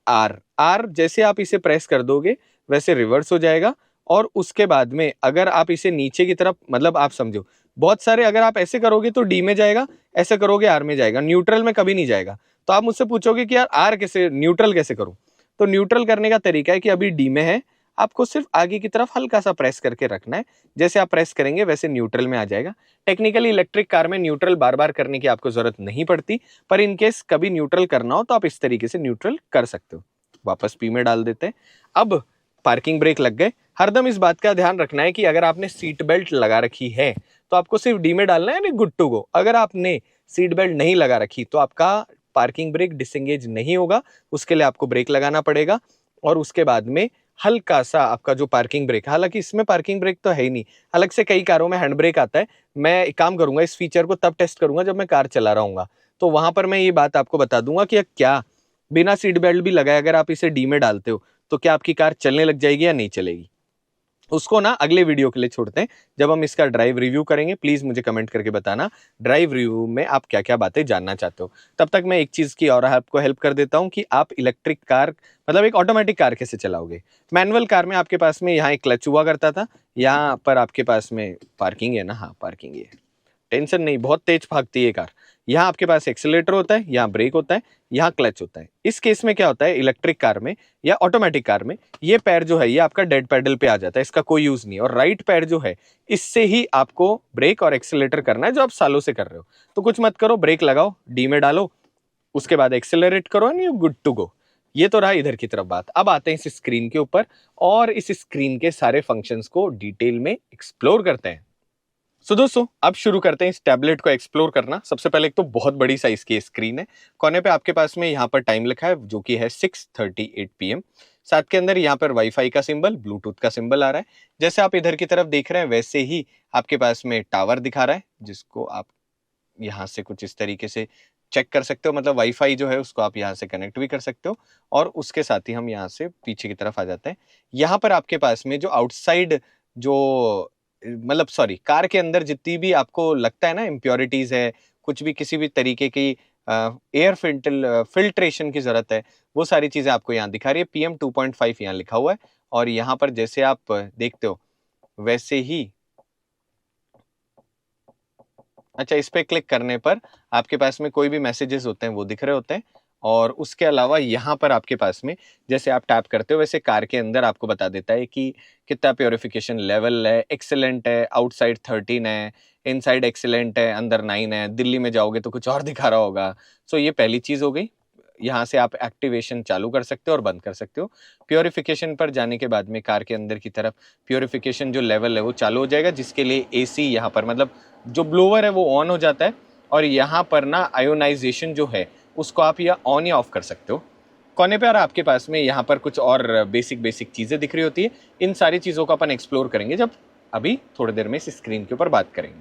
R जैसे आप इसे प्रेस कर दोगे वैसे रिवर्स हो जाएगा। और उसके बाद में अगर आप इसे नीचे की तरफ, मतलब आप समझो बहुत सारे, अगर आप ऐसे करोगे तो D में जाएगा, ऐसे करोगे R में जाएगा, न्यूट्रल में कभी नहीं जाएगा। तो आप मुझसे पूछोगे कि यार R कैसे, न्यूट्रल कैसे करूं? तो न्यूट्रल करने का तरीका है कि अभी D में है, आपको सिर्फ आगे की तरफ हल्का सा प्रेस करके रखना है, जैसे आप प्रेस करेंगे वैसे न्यूट्रल में आ जाएगा। टेक्निकली इलेक्ट्रिक कार में न्यूट्रल बार बार करने की आपको जरूरत नहीं पड़ती, पर इनकेस कभी न्यूट्रल करना हो तो आप इस तरीके से न्यूट्रल कर सकते हो। वापस P में डाल देते हैं। अब पार्किंग ब्रेक लग गए। हरदम इस बात का ध्यान रखना है कि अगर आपने सीट बेल्ट लगा रखी है तो आपको सिर्फ D में डालना है, यानी गुड टू गो। अगर आपने सीट बेल्ट नहीं लगा रखी तो आपका पार्किंग ब्रेक डिसएंगेज नहीं होगा, उसके लिए आपको ब्रेक लगाना पड़ेगा। और उसके बाद में हल्का सा आपका जो पार्किंग ब्रेक, हालांकि इसमें पार्किंग ब्रेक तो है ही नहीं, अलग से कई कारों में हैंड ब्रेक आता है। मैं एक काम करूंगा, इस फीचर को तब टेस्ट करूंगा जब मैं कार चला रहा हूँ, तो वहां पर मैं ये बात आपको बता दूंगा कि क्या बिना सीट बेल्ट भी लगाए अगर आप इसे D में डालते हो तो क्या आपकी कार चलने लग जाएगी या नहीं चलेगी। उसको ना अगले वीडियो के लिए छोड़ते हैं, जब हम इसका ड्राइव रिव्यू करेंगे। प्लीज मुझे कमेंट करके बताना ड्राइव रिव्यू में आप क्या क्या बातें जानना चाहते हो। तब तक मैं एक चीज की और आपको हेल्प कर देता हूं कि आप इलेक्ट्रिक कार, मतलब एक ऑटोमेटिक कार कैसे चलाओगे। मैनुअल कार में आपके पास में यहाँ एक क्लच हुआ करता था, यहाँ पर आपके पास में पार्किंग है ना, हाँ पार्किंग है, टेंशन नहीं, बहुत तेज भागती है कार। यहाँ आपके पास एक्सीलरेटर होता है, यहाँ ब्रेक होता है, यहाँ क्लच होता है। इस केस में क्या होता है, इलेक्ट्रिक कार में या ऑटोमेटिक कार में ये पैर जो है ये आपका डेड पैडल पे आ जाता है, इसका कोई यूज नहीं। और राइट पैर जो है इससे ही आपको ब्रेक और एक्सीलरेटर करना है, जो आप सालों से कर रहे हो। तो कुछ मत करो, ब्रेक लगाओ, D में डालो, उसके बाद एक्सीलरेट करो and you good to go. ये तो रहा इधर की तरफ बात। अब आते हैं इस स्क्रीन के ऊपर और इस स्क्रीन के सारे फंक्शंस को डिटेल में एक्सप्लोर करते हैं। सो दोस्तों अब शुरू करते हैं इस टैबलेट को एक्सप्लोर करना। सबसे पहले एक तो बहुत बड़ी साइज की स्क्रीन है, कोने पे आपके पास में यहाँ पर टाइम लिखा है जो कि है 6:38 PM। साथ के अंदर यहाँ पर वाईफाई का सिंबल, ब्लूटूथ का सिंबल आ रहा है। जैसे आप इधर की तरफ देख रहे हैं वैसे ही आपके पास में टावर दिखा रहा है, जिसको आप यहाँ से कुछ इस तरीके से चेक कर सकते हो, मतलब वाईफाई जो है उसको आप यहाँ से कनेक्ट भी कर सकते हो। और उसके साथ ही हम यहाँ से पीछे की तरफ आ जाते हैं। यहाँ पर आपके पास में जो आउटसाइड जो मतलब सॉरी कार के अंदर जितनी भी आपको लगता है ना इम्प्योरिटीज है, कुछ भी किसी भी तरीके की एयर फिल्ट्रेशन की जरूरत है, वो सारी चीजें आपको यहाँ दिखा रही है। PM 2.5 यहाँ लिखा हुआ है। और यहाँ पर जैसे आप देखते हो वैसे ही, अच्छा इस पे क्लिक करने पर आपके पास में कोई भी मैसेजेस होते हैं वो दिख रहे होते हैं। और उसके अलावा यहाँ पर आपके पास में जैसे आप टैप करते हो वैसे कार के अंदर आपको बता देता है कि कितना प्योरिफिकेशन लेवल है, एक्सेलेंट है, आउटसाइड 13 है, इनसाइड एक्सेलेंट है, अंदर 9 है। दिल्ली में जाओगे तो कुछ और दिखा रहा होगा। सो ये पहली चीज हो गई। यहाँ से आप एक्टिवेशन चालू कर सकते हो और बंद कर सकते हो। प्योरिफिकेशन पर जाने के बाद में कार के अंदर की तरफ प्योरिफिकेशन जो लेवल है वो चालू हो जाएगा, जिसके लिए AC यहाँ पर मतलब जो ब्लोअर है वो ऑन हो जाता है। और यहाँ पर ना आयोनाइजेशन जो है उसको आप या ऑन या ऑफ कर सकते हो। कोने पर आपके पास में यहाँ पर कुछ और बेसिक चीजें दिख रही होती है। इन सारी चीजों को अपन एक्सप्लोर करेंगे जब अभी थोड़ी देर में इस स्क्रीन के ऊपर बात करेंगे।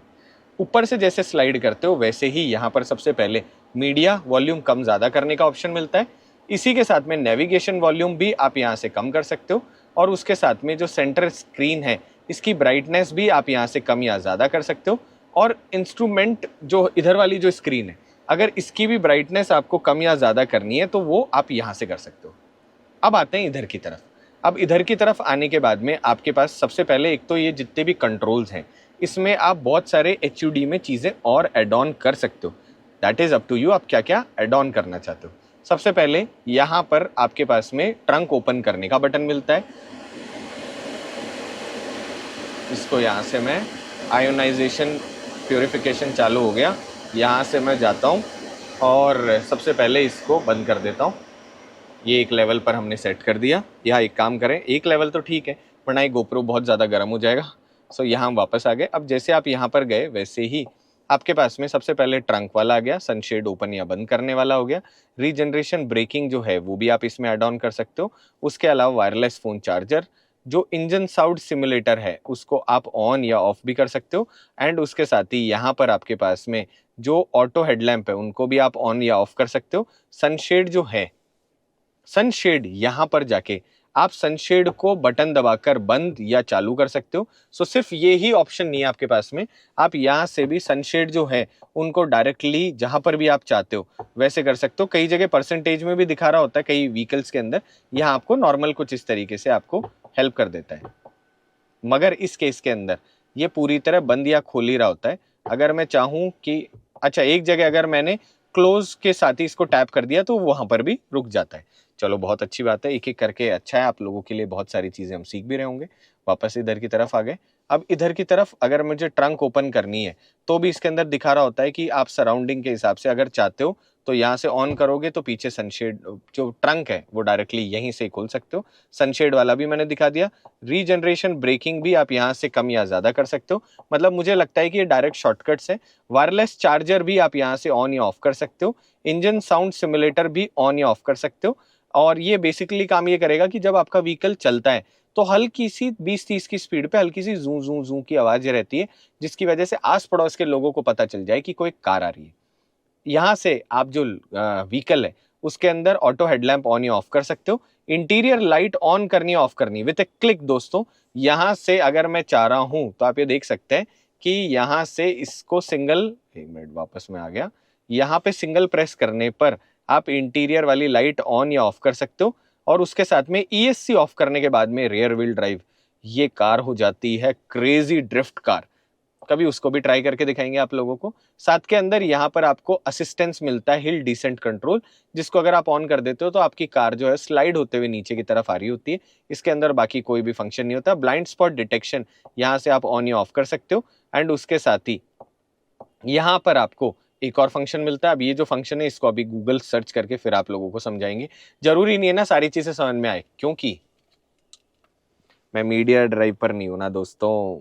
ऊपर से जैसे स्लाइड करते हो वैसे ही यहाँ पर सबसे पहले मीडिया वॉल्यूम कम ज़्यादा करने का ऑप्शन मिलता है। इसी के साथ में नेविगेशन वॉल्यूम भी आप यहाँ से कम कर सकते हो। और उसके साथ में जो सेंटर स्क्रीन है इसकी ब्राइटनेस भी आप यहाँ से कम या ज़्यादा कर सकते हो। और इंस्ट्रूमेंट जो इधर वाली जो स्क्रीन है, अगर इसकी भी ब्राइटनेस आपको कम या ज़्यादा करनी है तो वो आप यहाँ से कर सकते हो। अब आते हैं इधर की तरफ। अब इधर की तरफ आने के बाद में आपके पास सबसे पहले एक तो ये जितने भी कंट्रोल्स हैं इसमें आप बहुत सारे HUD में चीज़ें और एड ऑन कर सकते हो। That is up to you, आप क्या क्या एड ऑन करना चाहते हो। सबसे पहले यहाँ पर आपके पास में ट्रंक ओपन करने का बटन मिलता है। इसको यहाँ से मैं आयोनाइजेशन प्योरिफिकेशन चालू हो गया, यहाँ से मैं जाता हूँ और सबसे पहले इसको बंद कर देता हूँ। ये एक लेवल पर हमने सेट कर दिया। यहाँ एक काम करें, एक लेवल तो ठीक है, वरना ये गोप्रो बहुत ज़्यादा गर्म हो जाएगा। सो यहाँ हम वापस आ गए। अब जैसे आप यहाँ पर गए वैसे ही आपके पास में सबसे पहले ट्रंक वाला आ गया, सनशेड ओपन या बंद करने वाला हो गया। रीजनरेशन ब्रेकिंग जो है वो भी आप इसमें ऐड ऑन कर सकते हो। उसके अलावा वायरलेस फ़ोन चार्जर, जो इंजन साउंड सिमुलेटर है उसको आप ऑन या ऑफ भी कर सकते हो। एंड उसके साथ ही यहाँ पर आपके पास में जो ऑटो हेडलैम्प है उनको भी आप ऑन या ऑफ कर सकते हो। सनशेड जो है, सनशेड यहाँ पर जाके आप सनशेड को बटन दबाकर बंद या चालू कर सकते हो। सो सिर्फ ये ही ऑप्शन नहीं है आपके पास में, आप यहाँ से भी सनशेड जो है उनको डायरेक्टली जहाँ पर भी आप चाहते हो वैसे कर सकते हो। कई जगह परसेंटेज में भी दिखा रहा होता है कई व्हीकल्स के अंदर, यहाँ आपको नॉर्मल कुछ इस तरीके से आपको हेल्प कर देता है। मगर इस केस के अंदर ये पूरी तरह बंद या खोल ही रहा होता है। अगर मैं चाहूँ कि अच्छा, एक जगह अगर मैंने क्लोज के साथ ही इसको टैप कर दिया तो वहां पर भी रुक जाता है। चलो बहुत अच्छी बात है, एक एक करके अच्छा है, आप लोगों के लिए बहुत सारी चीजें हम सीख भी रहे होंगे। वापस इधर की तरफ आ गए। अब इधर की तरफ अगर मुझे ट्रंक ओपन करनी है तो भी इसके अंदर दिखा रहा होता है कि आप सराउंडिंग के हिसाब से अगर चाहते हो तो यहाँ से ऑन करोगे तो पीछे सनशेड जो ट्रंक है वो डायरेक्टली यहीं से खोल सकते हो। सनशेड वाला भी मैंने दिखा दिया। रीजनरेशन ब्रेकिंग भी आप यहाँ से कम या ज्यादा कर सकते हो। मतलब मुझे लगता है कि ये डायरेक्ट शॉर्टकट्स है। वायरलेस चार्जर भी आप यहाँ से ऑन या ऑफ कर सकते हो। इंजन साउंड सिमुलेटर भी ऑन या ऑफ कर सकते हो। और ये बेसिकली काम ये करेगा कि जब आपका व्हीकल चलता है तो हल्की सी 20-30 की स्पीड पे हल्की सी जू जू जू की आवाज रहती है, जिसकी वजह से आस पड़ोस के लोगों को पता चल जाए कि कोई कार आ रही है। यहाँ से आप जो व्हीकल है उसके अंदर ऑटो हेडलैम्प ऑन या ऑफ कर सकते हो। इंटीरियर लाइट ऑन करनी ऑफ करनी विद ए क्लिक। दोस्तों यहाँ से अगर मैं चाह रहा हूँ तो आप ये देख सकते हैं कि यहाँ से इसको सिंगल, एक मिनट वापस में आ गया, यहाँ पे सिंगल प्रेस करने पर आप इंटीरियर वाली लाइट ऑन या ऑफ कर सकते हो। और उसके साथ में ESC ऑफ करने के बाद में रियर व्हील ड्राइव, ये कार हो जाती है क्रेजी ड्रिफ्ट कार। कभी उसको भी ट्राई करके दिखाएंगे आप लोगों को। साथ के अंदर यहाँ पर आपको असिस्टेंस मिलता है हिल डिसेंट कंट्रोल, जिसको अगर आप ऑन कर देते हो तो आपकी कार जो है स्लाइड होते हुए नीचे की तरफ आ रही होती है। इसके अंदर बाकी कोई भी फंक्शन नहीं होता। ब्लाइंड स्पॉट डिटेक्शन यहाँ से आप ऑन या ऑफ कर सकते हो। एंड उसके साथ ही यहाँ पर आपको एक और फंक्शन मिलता है। अब ये जो फंक्शन है इसको अभी गूगल सर्च करके फिर आप लोगों को समझाएंगे। जरूरी नहीं है ना सारी चीजें समझ में आए, क्योंकि मैं मीडिया ड्राइव पर नहीं हूं ना दोस्तों।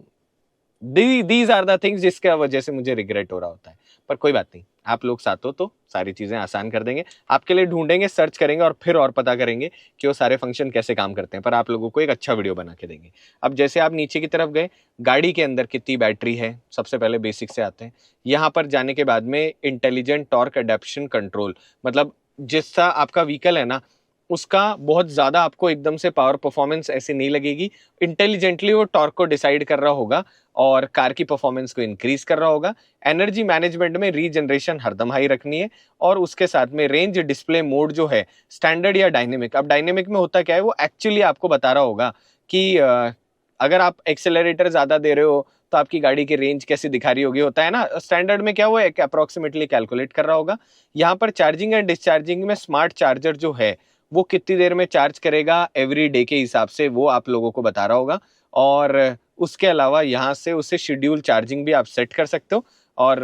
दीज आर द थिंग्स जिसके वजह से मुझे रिग्रेट हो रहा होता है। पर कोई बात नहीं, आप लोग साथ हो तो सारी चीजें आसान कर देंगे। आपके लिए ढूंढेंगे, सर्च करेंगे और फिर और पता करेंगे कि वो सारे फंक्शन कैसे काम करते हैं। पर आप लोगों को एक अच्छा वीडियो बना के देंगे। अब जैसे आप नीचे की तरफ गए, गाड़ी के अंदर कितनी बैटरी है, सबसे पहले बेसिक से आते हैं। यहाँ पर जाने के बाद में इंटेलिजेंट टॉर्क अडेप्शन कंट्रोल, मतलब जिसका आपका व्हीकल है ना उसका बहुत ज्यादा आपको एकदम से पावर परफॉर्मेंस ऐसे नहीं लगेगी। इंटेलिजेंटली वो टॉर्क को डिसाइड कर रहा होगा और कार की परफॉर्मेंस को इंक्रीज कर रहा होगा। एनर्जी मैनेजमेंट में रीजनरेशन हरदम हाई रखनी है। और उसके साथ में रेंज डिस्प्ले मोड जो है स्टैंडर्ड या डायनेमिक। अब डायनेमिक में होता क्या है, वो एक्चुअली आपको बता रहा होगा कि अगर आप एक्सेलरेटर ज्यादा दे रहे हो तो आपकी गाड़ी की रेंज कैसी दिखा रही होगी। होता है ना स्टैंडर्ड में क्या वो एक अप्रोक्सीमेटली कैलकुलेट कर रहा होगा। यहाँ पर चार्जिंग एंड डिस्चार्जिंग में स्मार्ट चार्जर जो है वो कितनी देर में चार्ज करेगा एवरी डे के हिसाब से वो आप लोगों को बता रहा होगा। और उसके अलावा यहाँ से उसे शेड्यूल चार्जिंग भी आप सेट कर सकते हो। और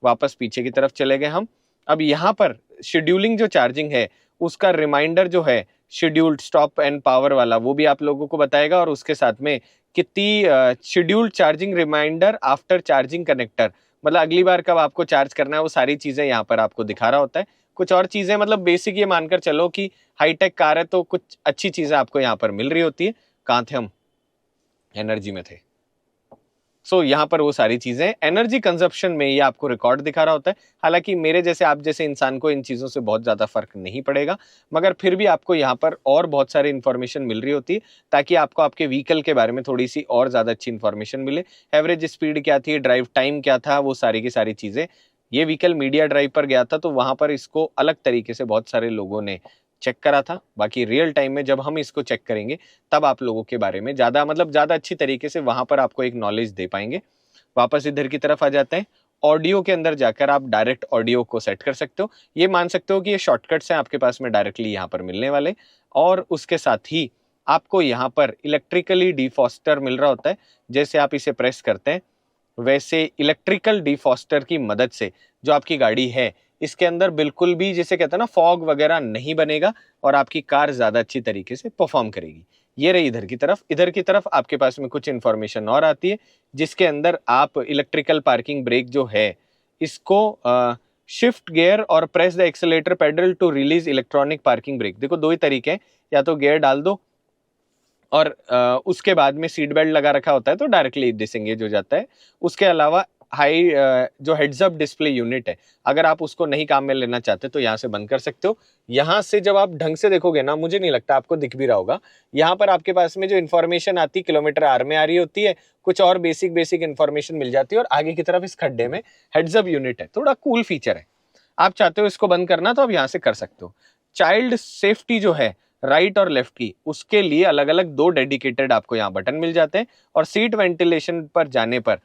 वापस पीछे की तरफ चले गए हम। अब यहाँ पर शेड्यूलिंग जो चार्जिंग है उसका रिमाइंडर जो है शेड्यूल्ड स्टॉप एंड पावर वाला वो भी आप लोगों को बताएगा। और उसके साथ में कितनी scheduled charging reminder after charging connector, मतलब अगली बार कब आपको चार्ज करना है वो सारी चीजें यहाँ पर आपको दिखा रहा होता है। कुछ और चीजें मतलब बेसिक ये मानकर चलो कि हाईटेक कार है तो कुछ अच्छी चीजें आपको यहाँ पर मिल रही होती है। कहाँ थे हम, एनर्जी में थे। सो यहाँ पर वो सारी चीजें एनर्जी कंजप्शन में ये आपको रिकॉर्ड दिखा रहा होता है। हालांकि मेरे जैसे आप जैसे इंसान को इन चीजों से बहुत ज्यादा फर्क नहीं पड़ेगा, मगर फिर भी आपको यहाँ पर और बहुत सारी इन्फॉर्मेशन मिल रही होती है ताकि आपको आपके व्हीकल के बारे में थोड़ी सी और ज्यादा अच्छी इन्फॉर्मेशन मिले। एवरेज स्पीड क्या थी, ड्राइव टाइम क्या था, वो सारी की सारी चीजें। ये व्हीकल मीडिया ड्राइव पर गया था तो वहां पर इसको अलग तरीके से बहुत सारे लोगों ने चेक करा था। बाकी रियल टाइम में जब हम इसको चेक करेंगे तब आप लोगों के बारे में ज्यादा मतलब ज्यादा अच्छी तरीके से वहां पर आपको एक नॉलेज दे पाएंगे। वापस इधर की तरफ आ जाते हैं। ऑडियो के अंदर जाकर आप डायरेक्ट ऑडियो को सेट कर सकते हो। ये मान सकते हो कि ये शॉर्टकट्स हैं आपके पास में डायरेक्टली यहाँ पर मिलने वाले। और उसके साथ ही आपको यहाँ पर इलेक्ट्रिकली डिफॉस्टर मिल रहा होता है। जैसे आप इसे प्रेस करते हैं वैसे इलेक्ट्रिकल डिफॉस्टर की मदद से जो आपकी गाड़ी है इसके अंदर बिल्कुल भी, जिसे कहते हैं ना, फॉग वगैरह नहीं बनेगा और आपकी कार ज़्यादा अच्छी तरीके से परफॉर्म करेगी। ये रही इधर की तरफ आपके पास में कुछ इन्फॉर्मेशन और आती है, जिसके अंदर आप इलेक्ट्रिकल पार्किंग ब्रेक जो है इसको शिफ्ट गियर और press the accelerator pedal to release electronic parking brake. देखो दो ही तरीके हैं, या तो गियर डाल दो और उसके बाद में सीट बेल्ट लगा रखा होता है तो डायरेक्टली डिसएंगेज हो जाता है। उसके अलावा हाई जो हेड्स अप डिस्प्ले यूनिट है, अगर आप उसको नहीं काम में लेना चाहते तो यहाँ से बंद कर सकते हो। यहाँ से जब आप ढंग से देखोगे ना, मुझे नहीं लगता आपको दिख भी रहा होगा, यहाँ पर आपके पास में जो इन्फॉर्मेशन आती है किलोमीटर आर में आ रही होती है, कुछ और बेसिक इन्फॉर्मेशन मिल जाती है। और आगे की तरफ इस खड्डे में हेड्स अप यूनिट है, थोड़ा कूल फीचर है। आप चाहते हो इसको बंद करना तो आप यहाँ से कर सकते हो। चाइल्ड सेफ्टी जो है राइट और लेफ्ट की, उसके लिए अलग अलग दो डेडिकेटेड आपको यहाँ बटन मिल जाते हैं। और सीट वेंटिलेशन पर जाने पर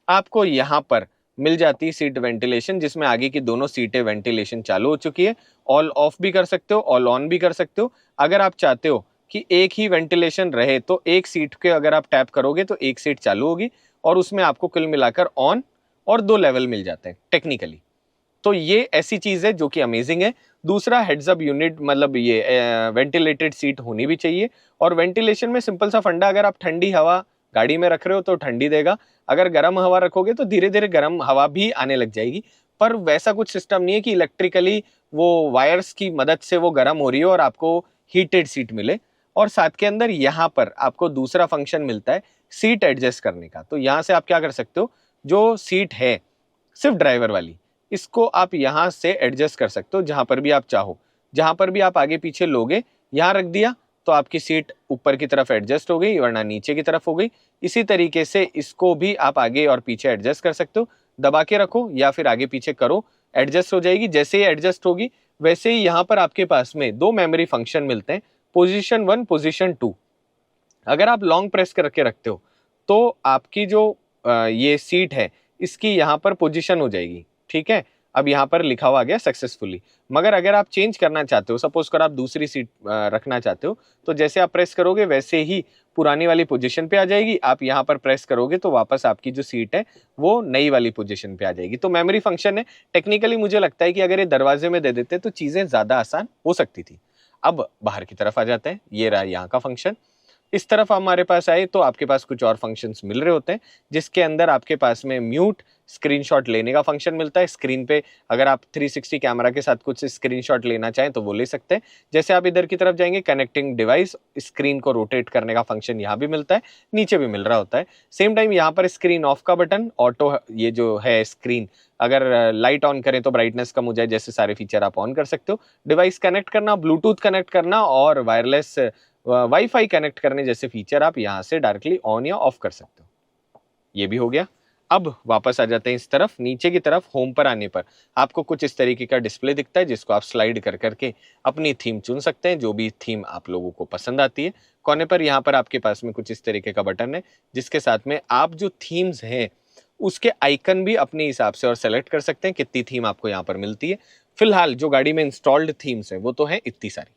आपको यहाँ पर मिल जाती है सीट वेंटिलेशन, जिसमें आगे की दोनों सीटें वेंटिलेशन चालू हो चुकी है। ऑल ऑफ भी कर सकते हो, ऑल ऑन भी कर सकते हो। अगर आप चाहते हो कि एक ही वेंटिलेशन रहे तो एक सीट के अगर आप टैप करोगे तो एक सीट चालू होगी और उसमें आपको कुल मिलाकर ऑन और दो लेवल मिल जाते हैं टेक्निकली। तो ये ऐसी चीज है जो कि अमेजिंग है। दूसरा, हेड्स अप यूनिट, मतलब ये वेंटिलेटेड सीट होनी भी चाहिए। और वेंटिलेशन में सिंपल सा फंडा, अगर आप ठंडी हवा गाड़ी में रख रहे हो तो ठंडी देगा, अगर गर्म हवा रखोगे तो धीरे धीरे गर्म हवा भी आने लग जाएगी। पर वैसा कुछ सिस्टम नहीं है कि इलेक्ट्रिकली वो वायर्स की मदद से वो गर्म हो रही हो और आपको हीटेड सीट मिले। और साथ के अंदर यहाँ पर आपको दूसरा फंक्शन मिलता है सीट एडजस्ट करने का। तो यहाँ से आप क्या कर सकते हो, जो सीट है सिर्फ ड्राइवर वाली, इसको आप यहाँ से एडजस्ट कर सकते हो जहां पर भी आप चाहो। जहां पर भी आप आगे पीछे लोगे, यहाँ रख दिया तो आपकी सीट ऊपर की तरफ एडजस्ट हो गई, वरना नीचे की तरफ हो गई। इसी तरीके से इसको भी आप आगे और पीछे एडजस्ट कर सकते हो। दबा के रखो या फिर आगे पीछे करो, एडजस्ट हो जाएगी। जैसे ही एडजस्ट होगी वैसे ही यहाँ पर आपके पास में दो मेमोरी फंक्शन मिलते हैं, पोजिशन 1, पोजिशन 2। अगर आप लॉन्ग प्रेस करके रखते हो तो आपकी जो ये सीट है इसकी यहाँ पर पोजीशन हो जाएगी, ठीक है। अब यहाँ पर लिखा हुआ आ गया सक्सेसफुली। मगर अगर आप चेंज करना चाहते हो, सपोज कर आप दूसरी सीट रखना चाहते हो, तो जैसे आप प्रेस करोगे वैसे ही पुरानी वाली पोजीशन पे आ जाएगी। आप यहाँ पर प्रेस करोगे तो वापस आपकी जो सीट है वो नई वाली पोजीशन पे आ जाएगी। तो मेमोरी फंक्शन है। टेक्निकली मुझे लगता है कि अगर ये दरवाजे में दे देते तो चीज़ें ज़्यादा आसान हो सकती थी। अब बाहर की तरफ आ जाते हैं, ये रहा यहाँ का फंक्शन। इस तरफ हमारे पास आए तो आपके पास कुछ और फंक्शंस मिल रहे होते हैं, जिसके अंदर आपके पास में म्यूट, स्क्रीनशॉट लेने का फंक्शन मिलता है। स्क्रीन पे अगर आप 360 कैमरा के साथ कुछ स्क्रीनशॉट लेना चाहें तो वो ले सकते हैं। जैसे आप इधर की तरफ जाएंगे, कनेक्टिंग डिवाइस, स्क्रीन को रोटेट करने का फंक्शन यहाँ भी मिलता है, नीचे भी मिल रहा होता है। सेम टाइम यहाँ पर स्क्रीन ऑफ का बटन, ऑटो, ये जो है स्क्रीन अगर लाइट ऑन करें तो ब्राइटनेस कम हो जाए, जैसे सारे फीचर आप ऑन कर सकते हो। डिवाइस कनेक्ट करना, ब्लूटूथ कनेक्ट करना और वायरलेस वाईफाई कनेक्ट करने जैसे फीचर आप यहाँ से डायरेक्टली ऑन या ऑफ कर सकते हो। ये भी हो गया। अब वापस आ जाते हैं इस तरफ, नीचे की तरफ होम पर आने पर आपको कुछ इस तरीके का डिस्प्ले दिखता है, जिसको आप स्लाइड कर करके अपनी थीम चुन सकते हैं, जो भी थीम आप लोगों को पसंद आती है। कोने पर यहाँ पर आपके पास में कुछ इस तरीके का बटन है, जिसके साथ में आप जो थीम्स हैं उसके आइकन भी अपने हिसाब से और सेलेक्ट कर सकते हैं, कितनी थीम आपको यहाँ पर मिलती है। फिलहाल जो गाड़ी में इंस्टॉल्ड थीम्स है वो तो है इतनी सारी,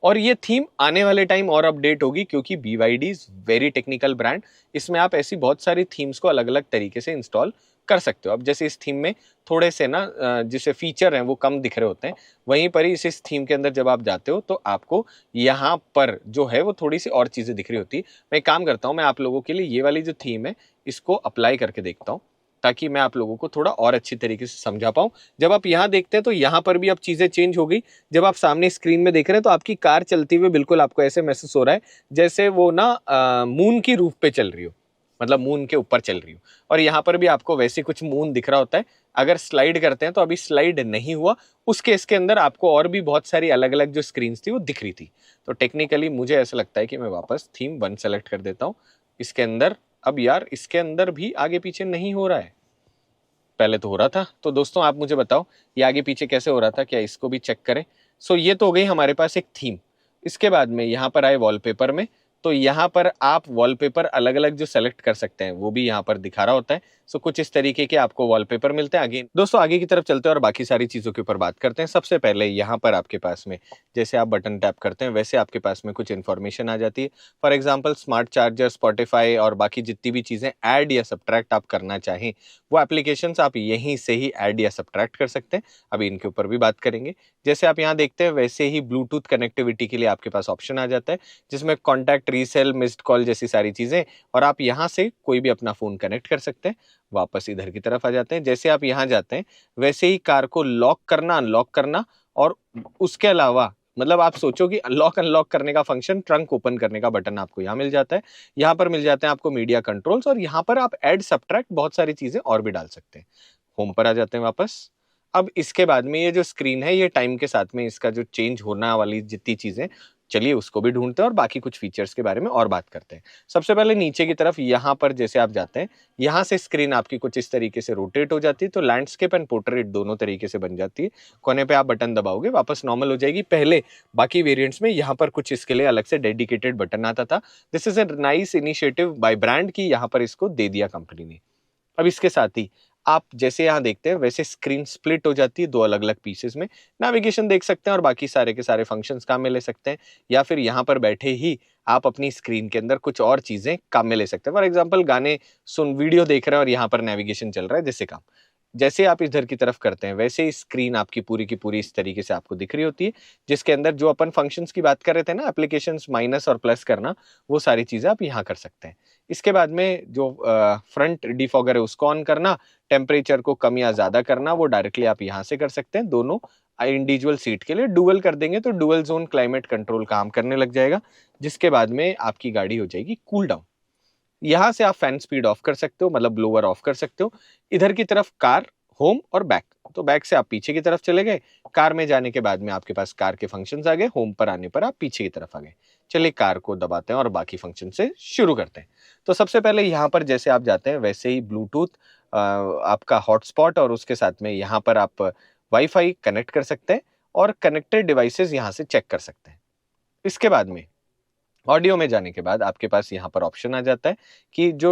और ये थीम आने वाले टाइम और अपडेट होगी, क्योंकि BYD is very technical brand. इसमें आप ऐसी बहुत सारी थीम्स को अलग अलग तरीके से इंस्टॉल कर सकते हो। अब जैसे इस थीम में थोड़े से ना जिसे फीचर हैं वो कम दिख रहे होते हैं, वहीं पर ही इस थीम के अंदर जब आप जाते हो तो आपको यहाँ पर जो है वो थोड़ी सी और चीज़ें दिख रही होती है। मैं एक काम करता हूँ, मैं आप लोगों के लिए ये वाली जो थीम है इसको अप्लाई करके देखता हूँ, ताकि मैं आप लोगों को थोड़ा और अच्छी तरीके से समझा पाऊँ। जब आप यहाँ देखते हैं तो यहाँ पर भी अब चीज़ें चेंज हो गई। जब आप सामने स्क्रीन में देख रहे हैं तो आपकी कार चलती हुई बिल्कुल आपको ऐसे महसूस हो रहा है जैसे वो ना मून की रूफ पे चल रही हो, मतलब मून के ऊपर चल रही हो। और यहाँ पर भी आपको वैसे कुछ मून दिख रहा होता है। अगर स्लाइड करते हैं तो अभी स्लाइड नहीं हुआ, उस केस के अंदर आपको और भी बहुत सारी अलग अलग जो स्क्रीन थी वो दिख रही थी। तो टेक्निकली मुझे ऐसा लगता है कि मैं वापस थीम 1 सेलेक्ट कर देता हूँ इसके अंदर। अब यार इसके अंदर भी आगे पीछे नहीं हो रहा है, पहले तो हो रहा था। तो दोस्तों आप मुझे बताओ ये आगे पीछे कैसे हो रहा था, क्या इसको भी चेक करें। सो ये तो हो गई हमारे पास एक थीम। इसके बाद में यहाँ पर आए वॉलपेपर में, तो यहाँ पर आप वॉलपेपर अलग अलग जो सेलेक्ट कर सकते हैं वो भी यहाँ पर दिखा रहा होता है। सो कुछ इस तरीके के आपको वॉलपेपर मिलते हैं। अगेन दोस्तों आगे की तरफ चलते हैं और बाकी सारी चीज़ों के ऊपर बात करते हैं। सबसे पहले यहाँ पर आपके पास में जैसे आप बटन टैप करते हैं वैसे आपके पास में कुछ इन्फॉर्मेशन आ जाती है। For example smart charger, Spotify और बाकी जितनी भी चीज़ें ऐड या सब्ट्रैक्ट आप करना चाहें वो एप्लीकेशंस आप यहीं से ही ऐड या सब्ट्रैक्ट कर सकते हैं। अभी इनके ऊपर भी बात करेंगे। जैसे आप यहाँ देखते हैं वैसे ही ब्लूटूथ कनेक्टिविटी के लिए आपके पास ऑप्शन आ जाता है जिसमें कॉन्टैक्ट, रीसेल, मिस्ड कॉल जैसी सारी चीज़ें, और आप यहाँ से कोई भी अपना फ़ोन कनेक्ट कर सकते हैं। वापस इधर की तरफ आ जाते हैं। जैसे आप यहाँ जाते हैं वैसे ही कार को लॉक करना, अनलॉक करना, और उसके अलावा मतलब आप सोचो कि लॉक अनलॉक करने का फंक्शन, ट्रंक ओपन करने का बटन आपको यहाँ मिल जाता है। यहाँ पर मिल जाते हैं आपको मीडिया कंट्रोल्स, और यहाँ पर आप ऐड, सब्ट्रैक्ट बहुत सारी चीज़ें और भी डाल सकते हैं। होम पर आ जाते हैं वापस। अब इसके बाद में ये जो स्क्रीन है ये टाइम के साथ में इसका जो चेंज होने वाली जितनी चीज़ें, चलिए उसको भी ढूंढते हैं और बाकी कुछ फीचर्स के बारे में और बात करते हैं। सबसे पहले नीचे की तरफ यहाँ पर जैसे आप जाते हैं यहाँ से स्क्रीन आपकी कुछ इस तरीके से रोटेट हो जाती है। तो लैंडस्केप एंड पोर्ट्रेट दोनों तरीके से बन जाती है। कोने पे आप बटन दबाओगे वापस नॉर्मल हो जाएगी। पहले बाकी वेरिएंट्स में यहाँ पर कुछ इसके लिए अलग से डेडिकेटेड बटन आता था। This is a nice initiative by brand की यहाँ पर इसको दे दिया कंपनी ने। अब इसके साथ ही आप जैसे यहाँ देखते हैं वैसे स्क्रीन स्प्लिट हो जाती है दो अलग अलग पीसेस में। नेविगेशन देख सकते हैं और बाकी सारे के सारे फंक्शंस काम में ले सकते हैं, या फिर यहाँ पर बैठे ही आप अपनी स्क्रीन के अंदर कुछ और चीजें काम में ले सकते हैं। फॉर एग्जांपल गाने सुन, वीडियो देख रहे हैं और यहाँ पर नेविगेशन चल रहा है जैसे काम। जैसे आप इधर की तरफ करते हैं वैसे ही स्क्रीन आपकी पूरी की पूरी इस तरीके से आपको दिख रही होती है, जिसके अंदर जो अपन फंक्शंस की बात कर रहे थे ना, एप्लीकेशंस माइनस और प्लस करना, वो सारी चीजें आप यहाँ कर सकते हैं। इसके बाद में जो फ्रंट डिफॉगर है उसको ऑन करना, टेम्परेचर को कम या ज्यादा करना, वो डायरेक्टली आप यहाँ से कर सकते हैं। दोनों इंडिविजुअल सीट के लिए डुअल कर देंगे तो डुअल जोन क्लाइमेट कंट्रोल काम करने लग जाएगा, जिसके बाद में आपकी गाड़ी हो जाएगी कूल डाउन। यहाँ से आप फैन स्पीड ऑफ कर सकते हो, मतलब ब्लोअर ऑफ कर सकते हो। इधर की तरफ कार, होम और बैक, तो बैक से आप पीछे की तरफ चले गए। कार में जाने के बाद में आपके पास कार के फंक्शंस आ गए। होम पर आने पर आप पीछे की तरफ आ गए। चलिए कार को दबाते हैं और बाकी फंक्शन से शुरू करते हैं। तो सबसे पहले यहाँ पर जैसे आप जाते हैं वैसे ही ब्लूटूथ आपका हॉटस्पॉट, और उसके साथ में यहाँ पर आप वाईफाई कनेक्ट कर सकते हैं और कनेक्टेड डिवाइसेस यहाँ से चेक कर सकते हैं। इसके बाद में ऑडियो में जाने के बाद आपके पास यहाँ पर ऑप्शन आ जाता है कि जो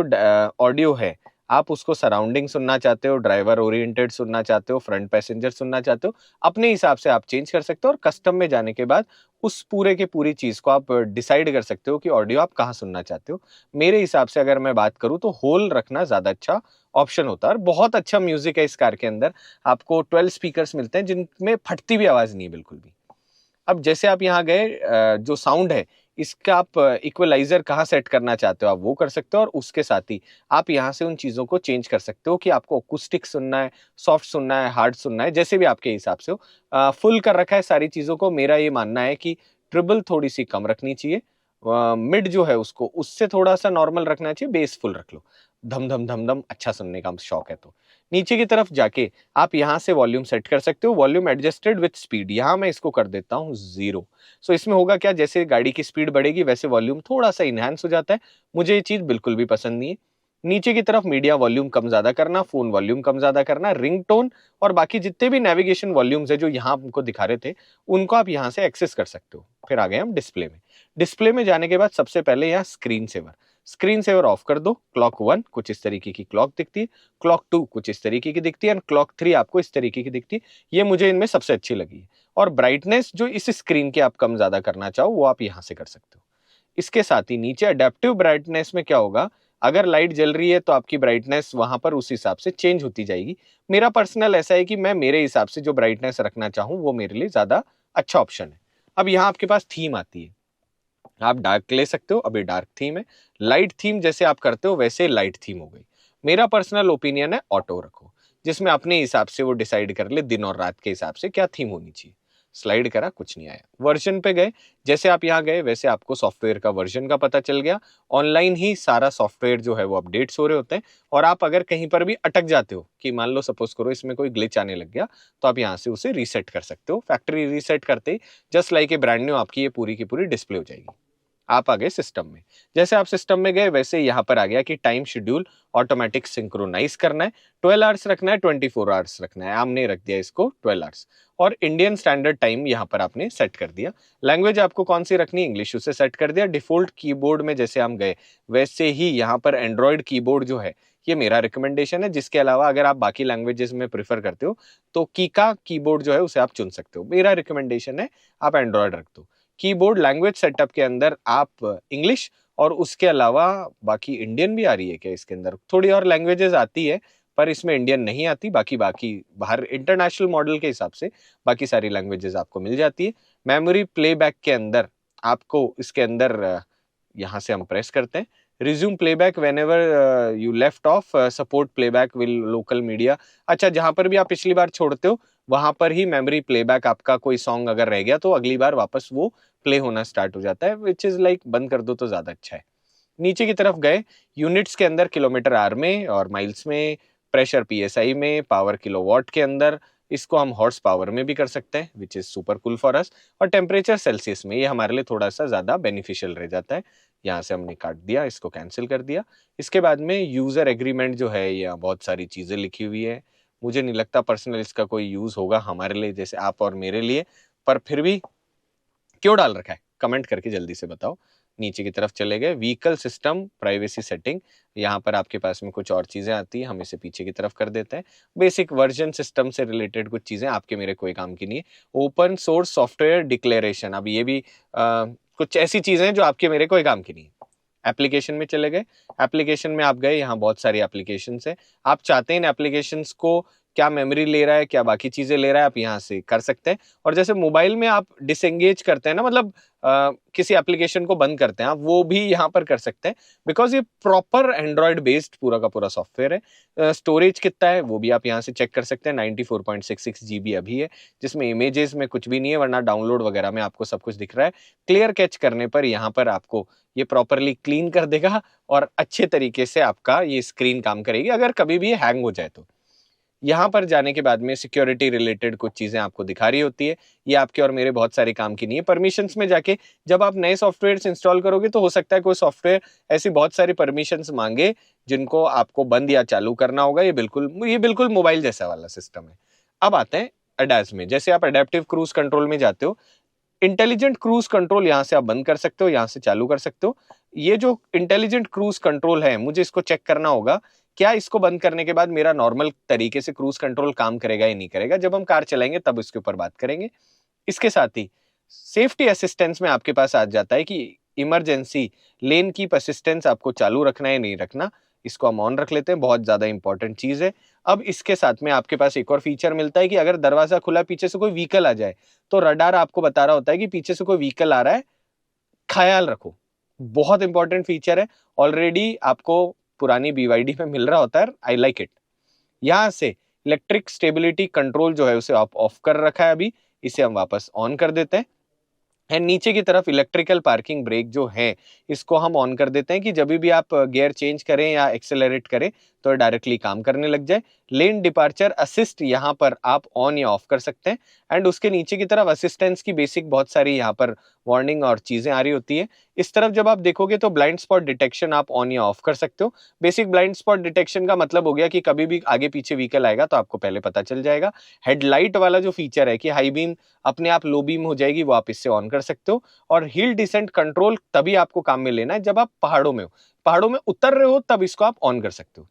ऑडियो है आप उसको सराउंडिंग सुनना चाहते हो, ड्राइवर ओरिएंटेड सुनना चाहते हो, फ्रंट पैसेंजर सुनना चाहते हो, अपने हिसाब से आप चेंज कर सकते हो। और कस्टम में जाने के बाद उस पूरे के पूरी चीज को आप डिसाइड कर सकते हो कि ऑडियो आप कहाँ सुनना चाहते हो। मेरे हिसाब से अगर मैं बात करूँ तो होल रखना ज्यादा अच्छा ऑप्शन होता है। और बहुत अच्छा म्यूजिक है इस कार के अंदर। आपको 12 स्पीकर्स मिलते हैं जिनमें फटती भी आवाज नहीं है बिल्कुल भी। अब जैसे आप यहाँ गए जो साउंड है इसका आप इक्वलाइजर कहाँ सेट करना चाहते हो आप वो कर सकते हो, और उसके साथ ही आप यहाँ से उन चीज़ों को चेंज कर सकते हो कि आपको अकूस्टिक सुनना है, सॉफ्ट सुनना है, हार्ड सुनना है, जैसे भी आपके हिसाब से हो। फुल कर रखा है सारी चीज़ों को। मेरा ये मानना है कि ट्रिबल थोड़ी सी कम रखनी चाहिए, मिड जो है उसको उससे थोड़ा सा नॉर्मल रखना चाहिए, बेस फुल रख लो। धम धम धम धम अच्छा सुनने का शौक है तो नीचे की तरफ जाके आप यहाँ से वॉल्यूम सेट कर सकते हो। वॉल्यूम एडजस्टेड विथ स्पीड, यहाँ मैं इसको कर देता हूँ 0। सो इसमें होगा क्या, जैसे गाड़ी की स्पीड बढ़ेगी वैसे वॉल्यूम थोड़ा सा इनहैंस हो जाता है। मुझे ये चीज बिल्कुल भी पसंद नहीं है। नीचे की तरफ मीडिया वॉल्यूम कम ज्यादा करना, फोन वॉल्यूम कम ज्यादा करना, रिंगटोन और बाकी जितने भी नेविगेशन वॉल्यूम्स है जो यहाँ हमको दिखा रहे थे उनको आप यहाँ से एक्सेस कर सकते हो। फिर आ गए हम डिस्प्ले में। डिस्प्ले में जाने के बाद सबसे पहले यहाँ स्क्रीन सेवर ऑफ कर दो। क्लॉक 1 कुछ इस तरीके की क्लॉक दिखती है, क्लॉक 2 कुछ इस तरीके की दिखती है, एंड क्लॉक 3 आपको इस तरीके की दिखती है। ये मुझे इनमें सबसे अच्छी लगी है। और ब्राइटनेस जो इस स्क्रीन के आप कम ज्यादा करना चाहो वो आप यहाँ से कर सकते हो। इसके साथ ही नीचे अडेप्टिव ब्राइटनेस में क्या होगा, अगर लाइट जल रही है तो आपकी ब्राइटनेस वहां पर उस हिसाब से चेंज होती जाएगी। मेरा पर्सनल ऐसा है कि मैं मेरे हिसाब से जो ब्राइटनेस रखना चाहूँ वो मेरे लिए ज्यादा अच्छा ऑप्शन है। अब यहाँ आपके पास थीम आती है, आप डार्क ले सकते हो। अभी डार्क थीम है। लाइट थीम जैसे आप करते हो वैसे लाइट थीम हो गई। मेरा पर्सनल ओपिनियन है ऑटो रखो, जिसमें अपने हिसाब से वो डिसाइड कर ले दिन और रात के हिसाब से क्या थीम होनी चाहिए। स्लाइड करा, कुछ नहीं आया। वर्जन पे गए, जैसे आप यहाँ गए वैसे आपको सॉफ्टवेयर का वर्जन का पता चल गया। ऑनलाइन ही सारा सॉफ्टवेयर जो है वो अपडेट्स हो रहे होते हैं। और आप अगर कहीं पर भी अटक जाते हो कि मान लो सपोज करो इसमें कोई ग्लिच आने लग गया, तो आप यहाँ से उसे रीसेट कर सकते हो। फैक्ट्री रीसेट करते ही just like a brand new आपकी ये पूरी की पूरी डिस्प्ले हो जाएगी। आप आ गए सिस्टम में। जैसे आप सिस्टम में गए वैसे यहाँ पर आ गया कि टाइम शेड्यूल ऑटोमेटिक सिंक्रोनाइज करना है, 12 आवर्स रखना है, 24 आवर्स रखना है, आपने रख दिया इसको 12 आवर्स। और इंडियन स्टैंडर्ड टाइम यहाँ पर आपने सेट कर दिया। लैंग्वेज आपको कौन सी रखनी है, इंग्लिश, उसे सेट कर दिया। डिफॉल्ट कीबोर्ड में जैसे हम गए वैसे ही यहाँ पर एंड्रॉयड कीबोर्ड जो है, ये मेरा रिकमेंडेशन है। जिसके अलावा अगर आप बाकी लैंग्वेजेस में प्रेफर करते हो तो कीका कीबोर्ड जो है उसे आप चुन सकते हो। मेरा रिकमेंडेशन है आप एंड्रॉयड रख दो। कीबोर्ड लैंग्वेज सेटअप के अंदर आप इंग्लिश और उसके अलावा बाकी इंडियन भी आ रही है क्या इसके अंदर, थोड़ी और लैंग्वेजेस आती है पर इसमें इंडियन नहीं आती। बाकी बाकी बाहर इंटरनेशनल मॉडल के हिसाब से बाकी सारी लैंग्वेजेस आपको मिल जाती है। मेमोरी प्लेबैक के अंदर आपको इसके अंदर यहाँ से हम प्रेस करते हैं, resume playback whenever you left of, support playback will local media. अच्छा, जहां पर भी आप पिछली बार छोड़ते हो वहां पर ही मेमोरी प्लेबैक, आपका कोई सॉन्ग अगर रह गया तो अगली बार वापस वो प्ले होना स्टार्ट हो जाता है, विच इज लाइक बंद कर दो तो ज्यादा अच्छा है। नीचे की तरफ गए, यूनिट्स के अंदर किलोमीटर आर में और माइल्स में, प्रेशर पीएसआई में, पावर किलोवाट के अंदर, इसको हम हॉर्स पावर में भी कर सकते हैं which is super cool for us. और टेम्परेचर सेल्सियस में, ये हमारे लिए थोड़ा सा ज्यादा बेनिफिशियल रह जाता है। यहाँ से हमने काट दिया, इसको कैंसिल कर दिया। इसके बाद में यूजर एग्रीमेंट जो है, यहाँ बहुत सारी चीजें लिखी हुई है। मुझे नहीं लगता पर्सनल इसका कोई यूज होगा हमारे लिए, जैसे आप और मेरे लिए, पर फिर भी क्यों डाल रखा है कमेंट करके जल्दी से बताओ। नीचे की तरफ चले गए, व्हीकल सिस्टम प्राइवेसी सेटिंग, यहाँ पर आपके पास में कुछ और चीजें आती है, हम इसे पीछे की तरफ कर देते हैं। बेसिक वर्जन सिस्टम से रिलेटेड कुछ चीजें आपके मेरे कोई काम की नहीं है। ओपन सोर्स सॉफ्टवेयर डिक्लेरेशन, अब ये भी कुछ ऐसी चीजें हैं जो आपके मेरे कोई काम की नहीं है। एप्लीकेशन में चले गए, एप्लीकेशन में आप गए, यहाँ बहुत सारी एप्लीकेशन है। आप चाहते हैं इन एप्लीकेशन को क्या मेमोरी ले रहा है, क्या बाकी चीजें ले रहा है, आप यहाँ से कर सकते हैं। और जैसे मोबाइल में आप डिसएंगेज करते हैं ना, मतलब किसी एप्लीकेशन को बंद करते हैं, आप वो भी यहाँ पर कर सकते हैं, बिकॉज ये प्रॉपर एंड्रॉयड बेस्ड पूरा का पूरा सॉफ्टवेयर है। स्टोरेज कितना है वो भी आप यहाँ से चेक कर सकते हैं, 94.66 GB अभी है, जिसमें इमेजेस में कुछ भी नहीं है, वरना डाउनलोड वगैरह में आपको सब कुछ दिख रहा है। क्लियर कैच करने पर यहाँ पर आपको ये प्रॉपरली क्लीन कर देगा और अच्छे तरीके से आपका ये स्क्रीन काम करेगी अगर कभी भी हैंग हो जाए तो। यहाँ पर जाने के बाद में सिक्योरिटी रिलेटेड कुछ चीजें आपको दिखा रही होती है, ये आपके और मेरे बहुत सारे काम की नहीं है। परमिशंस में जाके जब आप नए सॉफ्टवेयर इंस्टॉल करोगे तो हो सकता है कोई सॉफ्टवेयर ऐसी बहुत सारी परमिशंस मांगे जिनको आपको बंद या चालू करना होगा। ये बिल्कुल मोबाइल जैसा वाला सिस्टम है। अब आते हैं अडास में, जैसे आप अडेप्टिव क्रूज कंट्रोल में जाते हो, इंटेलिजेंट क्रूज कंट्रोल यहाँ से आप बंद कर सकते हो, यहाँ से चालू कर सकते हो। ये जो इंटेलिजेंट क्रूज कंट्रोल है, मुझे इसको चेक करना होगा क्या इसको बंद करने के बाद मेरा नॉर्मल तरीके से क्रूज कंट्रोल काम करेगा या नहीं करेगा। जब हम कार चलाएंगे तब इसके ऊपर बात करेंगे। इसके साथ ही सेफ्टी असिस्टेंस में आपके पास आ जाता है कि इमरजेंसी लेन कीप असिस्टेंस आपको चालू रखना है नहीं रखना, इसको हम ऑन रख लेते हैं, बहुत ज्यादा इंपॉर्टेंट चीज है। अब इसके साथ में आपके पास एक और फीचर मिलता है कि अगर दरवाजा खुला पीछे से कोई व्हीकल आ जाए तो रडार आपको बता रहा होता है कि पीछे से कोई व्हीकल आ रहा है, ख्याल रखो। बहुत इंपॉर्टेंट फीचर है, ऑलरेडी आपको पुरानी BYD में मिल रहा होता है, आई लाइक इट। यहां से इलेक्ट्रिक स्टेबिलिटी कंट्रोल जो है उसे आप ऑफ कर रखा है, अभी इसे हम वापस ऑन कर देते हैं। एंड नीचे की तरफ इलेक्ट्रिकल पार्किंग ब्रेक जो है इसको हम ऑन कर देते हैं कि जब भी आप गियर चेंज करें या एक्सेलरेट करें तो डायरेक्टली काम करने लग जाए। लेन डिपार्चर असिस्ट यहाँ पर आप ऑन या ऑफ कर सकते हैं। एंड उसके नीचे की तरफ असिस्टेंस की बेसिक बहुत सारी यहाँ पर वार्निंग और चीजें आ रही होती है। इस तरफ जब आप देखोगे तो ब्लाइंड स्पॉट डिटेक्शन आप ऑन या ऑफ कर सकते हो। बेसिक ब्लाइंड स्पॉट डिटेक्शन का मतलब हो गया कि कभी भी आगे पीछे व्हीकल आएगा तो आपको पहले पता चल जाएगा। हेडलाइट वाला जो फीचर है कि हाई बीम अपने आप लो बीम हो जाएगी, वो आप इससे ऑन कर सकते हो। और हिल डिसेंट कंट्रोल तभी आपको काम में लेना है जब आप पहाड़ों में हो, पहाड़ों में उतर रहे हो तब इसको आप ऑन कर सकते हो।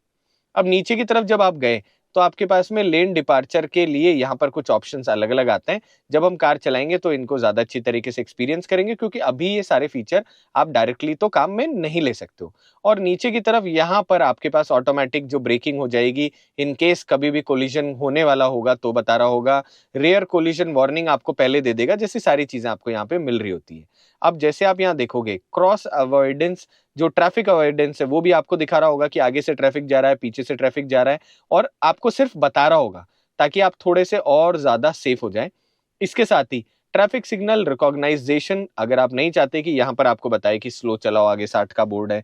अब नीचे की तरफ जब आप गए तो आपके पास में लेन डिपार्चर के लिए यहाँ पर कुछ ऑप्शंस अलग अलग आते हैं। जब हम कार चलाएंगे तो इनको ज्यादा अच्छी तरीके से एक्सपीरियंस करेंगे, क्योंकि अभी ये सारे फीचर आप डायरेक्टली तो काम में नहीं ले सकते हो। और नीचे की तरफ यहाँ पर आपके पास ऑटोमेटिक जो ब्रेकिंग हो जाएगी इन केस कभी भी कोलिजन होने वाला होगा तो बता रहा होगा। रेयर कोलिजन वार्निंग आपको पहले दे देगा, जैसी सारी चीजें आपको यहाँ पे मिल रही होती है। अब जैसे आप यहाँ देखोगे क्रॉस अवॉइडेंस, जो ट्रैफिक अवॉइडेंस है वो भी आपको दिखा रहा होगा कि आगे से ट्रैफिक जा रहा है, पीछे से ट्रैफिक जा रहा है, और आपको सिर्फ बता रहा होगा ताकि आप थोड़े से और ज्यादा सेफ हो जाए। इसके साथ ही ट्रैफिक सिग्नल रिकॉग्नाइजेशन, अगर आप नहीं चाहते कि यहाँ पर आपको बताए कि स्लो चलाओ, आगे 60 का बोर्ड है,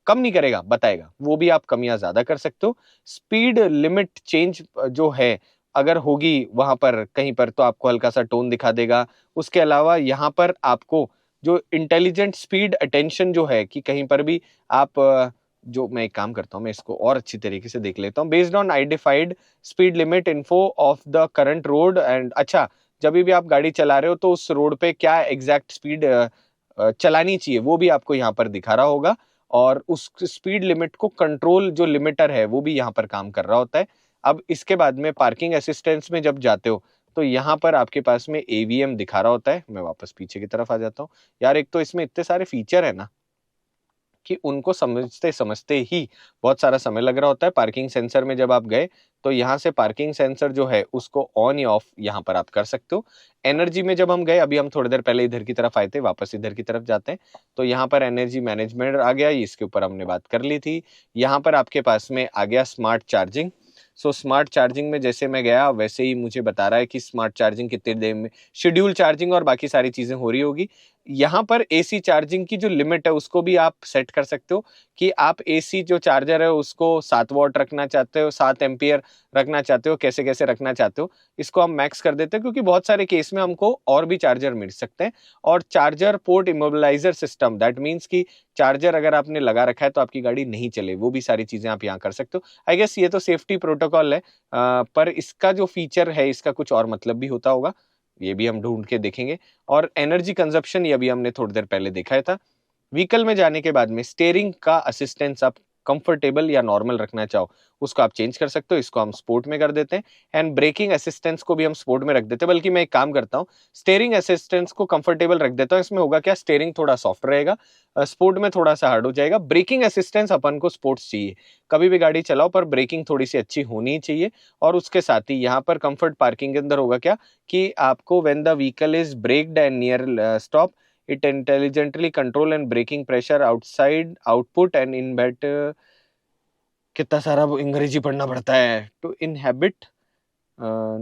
कम नहीं करेगा बताएगा, वो भी आप कम या ज्यादा कर सकते हो। स्पीड लिमिट चेंज जो है अगर होगी वहां पर कहीं पर तो आपको हल्का सा टोन दिखा देगा। उसके अलावा यहाँ पर आपको जो इंटेलिजेंट स्पीड अटेंशन जो है कि कहीं पर भी आप जो मैं एक काम करता हूँ, मैं इसको और अच्छी तरीके से देख लेता हूँ। Based on identified speed limit info of the current road and, अच्छा जब भी आप गाड़ी चला रहे हो तो उस रोड पे क्या एग्जैक्ट स्पीड चलानी चाहिए वो भी आपको यहाँ पर दिखा रहा होगा, और उस स्पीड लिमिट को कंट्रोल जो लिमिटर है वो भी यहाँ पर काम कर रहा होता है। अब इसके बाद में पार्किंग असिस्टेंस में जब जाते हो तो यहाँ पर आपके पास में AVM दिखा रहा होता है। मैं वापस पीछे की तरफ आ जाता हूँ। यार एक तो इसमें इतने सारे फीचर है ना कि उनको समझते समझते ही बहुत सारा समय लग रहा होता है। पार्किंग सेंसर में जब आप गए तो यहाँ से पार्किंग सेंसर जो है उसको ऑन या ऑफ यहाँ पर आप कर सकते हो। एनर्जी में जब हम गए, अभी हम थोड़ी देर पहले इधर की तरफ आए थे, वापस इधर की तरफ जाते हैं तो यहाँ पर एनर्जी मैनेजमेंट आ गया, इसके ऊपर हमने बात कर ली थी। यहाँ पर आपके पास में आ गया smart charging. So smart charging में जैसे मैं गया वैसे ही मुझे बता रहा है कि स्मार्ट चार्जिंग कितनी देर में, शेड्यूल चार्जिंग और बाकी सारी चीजें हो रही होगी। यहाँ पर AC चार्जिंग की जो लिमिट है उसको भी आप सेट कर सकते हो कि आप AC जो चार्जर है उसको 7 वॉट रखना चाहते हो, 7 एम्पियर रखना चाहते हो, कैसे कैसे रखना चाहते हो, इसको हम मैक्स कर देते हैं क्योंकि बहुत सारे केस में हमको और भी चार्जर मिल सकते हैं। और charger port immobiliser system, that means कि चार्जर अगर आपने लगा रखा है तो आपकी गाड़ी नहीं चले, वो भी सारी चीजें आप यहाँ कर सकते हो। आई गेस ये तो सेफ्टी प्रोटोकॉल है, पर इसका जो फीचर है इसका कुछ और मतलब भी होता होगा, ये भी हम ढूंढ के देखेंगे। और एनर्जी कंजप्शन ये भी हमने थोड़ी देर पहले देखा था। व्हीकल में जाने के बाद में स्टीयरिंग का असिस्टेंस आप कंफर्टेबल या नॉर्मल रखना चाहो उसको आप चेंज कर सकते हो, इसको हम स्पोर्ट में कर देते हैं। एंड ब्रेकिंग असिस्टेंस को भी हम स्पोर्ट में रख देते हैं, बल्कि मैं एक काम करता हूँ स्टीयरिंग असिस्टेंस को कंफर्टेबल रख देता हूँ। इसमें होगा क्या, स्टीयरिंग थोड़ा सॉफ्ट रहेगा, स्पोर्ट में थोड़ा सा हार्ड हो जाएगा। ब्रेकिंग असिस्टेंस अपन को स्पोर्ट्स चाहिए, कभी भी गाड़ी चलाओ पर ब्रेकिंग थोड़ी सी अच्छी होनी चाहिए। और उसके साथ ही यहाँ पर कंफर्ट पार्किंग के अंदर होगा क्या कि आपको when the vehicle is braked and near stop it intelligently control and braking pressure outside output and in that कितना सारा अंग्रेजी पढ़ना पड़ता है, to inhabit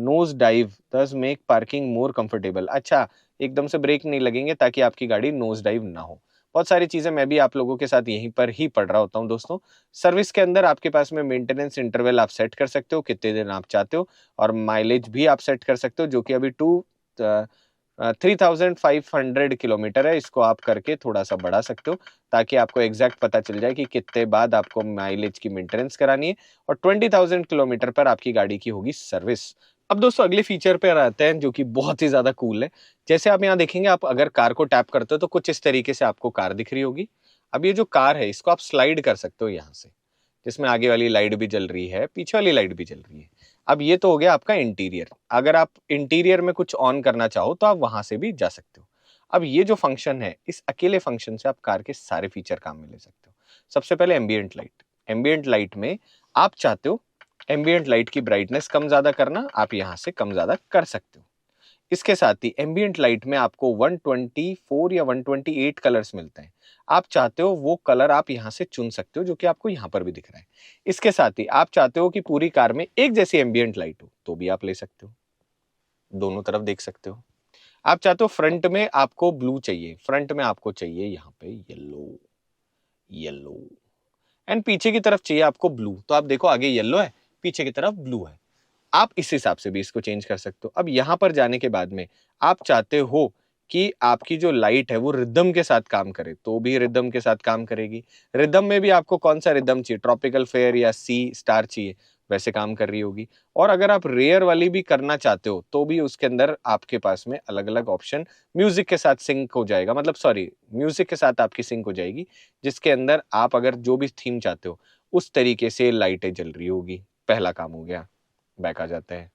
nose dive thus make parking more comfortable। अच्छा, एकदम से ब्रेक नहीं लगेंगे ताकि आपकी गाड़ी नोज डाइव ना हो। बहुत सारी चीजें मैं भी आप लोगों के साथ यहीं पर ही पढ़ रहा होता हूँ दोस्तों। सर्विस के अंदर आपके पास में मेंटेनेंस इंटरवल आप सेट कर सकते हो, कितने दिन आप चाहते हो, और माइलेज भी आप सेट कर सकते हो जो कि अभी 3500 किलोमीटर है। इसको आप करके थोड़ा सा बढ़ा सकते हो ताकि आपको एग्जैक्ट पता चल जाए कि कितने बाद आपको माइलेज की मेंटेनेंस करानी है, और 20,000 किलोमीटर पर आपकी गाड़ी की होगी सर्विस। अब दोस्तों अगले फीचर पे आते हैं जो कि बहुत ही ज्यादा कूल है। जैसे आप यहाँ देखेंगे, आप अगर कार को टैप करते हो तो कुछ इस तरीके से आपको कार दिख रही होगी। अब ये जो कार है इसको आप स्लाइड कर सकते हो यहाँ से, जिसमें आगे वाली लाइट भी जल रही है, पीछे वाली लाइट भी जल रही है। अब ये तो हो गया आपका इंटीरियर। अगर आप इंटीरियर में कुछ ऑन करना चाहो तो आप वहां से भी जा सकते हो। अब ये जो फंक्शन है, इस अकेले फंक्शन से आप कार के सारे फीचर काम में ले सकते हो। सबसे पहले एम्बियंट लाइट। एम्बियंट लाइट में आप चाहते हो एम्बियंट लाइट की ब्राइटनेस कम ज्यादा करना, आप यहां से कम ज्यादा कर सकते हो। इसके साथ ही एम्बियंट लाइट में आपको 124 या 128 कलर्स मिलते हैं। आप चाहते हो वो कलर आप यहाँ से चुन सकते हो, जो कि आपको यहाँ पर भी दिख रहा है। इसके साथ ही आप चाहते हो कि पूरी कार में एक जैसी एम्बियंट लाइट हो तो भी आप ले सकते हो, दोनों तरफ देख सकते हो। आप चाहते हो फ्रंट में आपको ब्लू चाहिए, फ्रंट में आपको चाहिए यहाँ पे येलो, येलो, एंड पीछे की तरफ चाहिए आपको ब्लू, तो आप देखो आगे येलो है, पीछे की तरफ ब्लू है। आप इस हिसाब से भी इसको चेंज कर सकते हो। अब यहां पर जाने के बाद में आप चाहते हो कि आपकी जो लाइट है वो रिदम के साथ काम करे तो भी रिदम के साथ काम करेगी। रिदम में भी आपको कौन सा रिदम चाहिए, ट्रॉपिकल फेयर या सी स्टार चाहिए, वैसे काम कर रही होगी। और अगर आप रेयर वाली भी करना चाहते हो तो भी उसके अंदर आपके पास में अलग अलग ऑप्शन म्यूजिक के साथ सिंक हो जाएगा, मतलब सॉरी म्यूजिक के साथ आपकी सिंक हो जाएगी, जिसके अंदर आप अगर जो भी थीम चाहते हो उस तरीके से लाइटें जल रही होगी। पहला काम हो गया। बैक आ जाते हैं।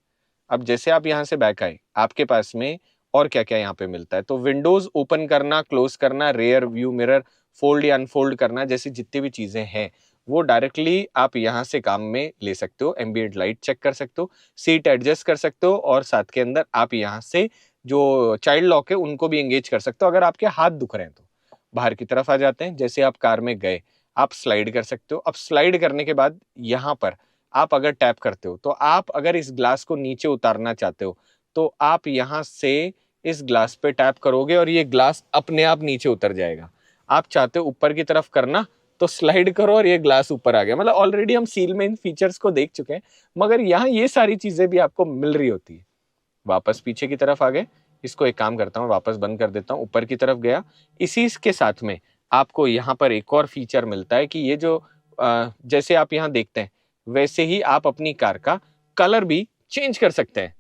अब जैसे आप यहाँ से बैक आए, आपके पास में और क्या क्या यहाँ पे मिलता है, तो विंडोज ओपन करना, क्लोज करना, रेयर व्यू मिरर फोल्ड या अनफोल्ड करना जैसी जितनी भी चीजें हैं वो डायरेक्टली आप यहाँ से काम में ले सकते हो। एम्बिएंट लाइट चेक कर सकते हो, सीट एडजस्ट कर सकते हो, और साथ के अंदर आप यहाँ से जो चाइल्ड लॉक है उनको भी एंगेज कर सकते हो अगर आपके हाथ दुख रहे हैं तो। बाहर की तरफ आ जाते हैं। जैसे आप कार में गए, आप स्लाइड कर सकते हो। अब स्लाइड करने के बाद यहाँ पर आप अगर टैप करते हो तो आप अगर इस ग्लास को नीचे उतारना चाहते हो तो आप यहाँ से इस ग्लास पे टैप करोगे और ये ग्लास अपने आप नीचे उतर जाएगा। आप चाहते हो ऊपर की तरफ करना तो स्लाइड करो और ये ग्लास ऊपर आ गया। मतलब ऑलरेडी हम सील में इन फीचर्स को देख चुके हैं, मगर यहाँ ये सारी चीजें भी आपको मिल रही होती है। वापस पीछे की तरफ आ गए, इसको एक काम करता हूँ, वापस बंद कर देता हूँ, ऊपर की तरफ गया। इसी के साथ में आपको यहाँ पर एक और फीचर मिलता है कि ये जो जैसे आप यहाँ देखते हैं वैसे ही आप अपनी कार का कलर भी चेंज कर सकते हैं।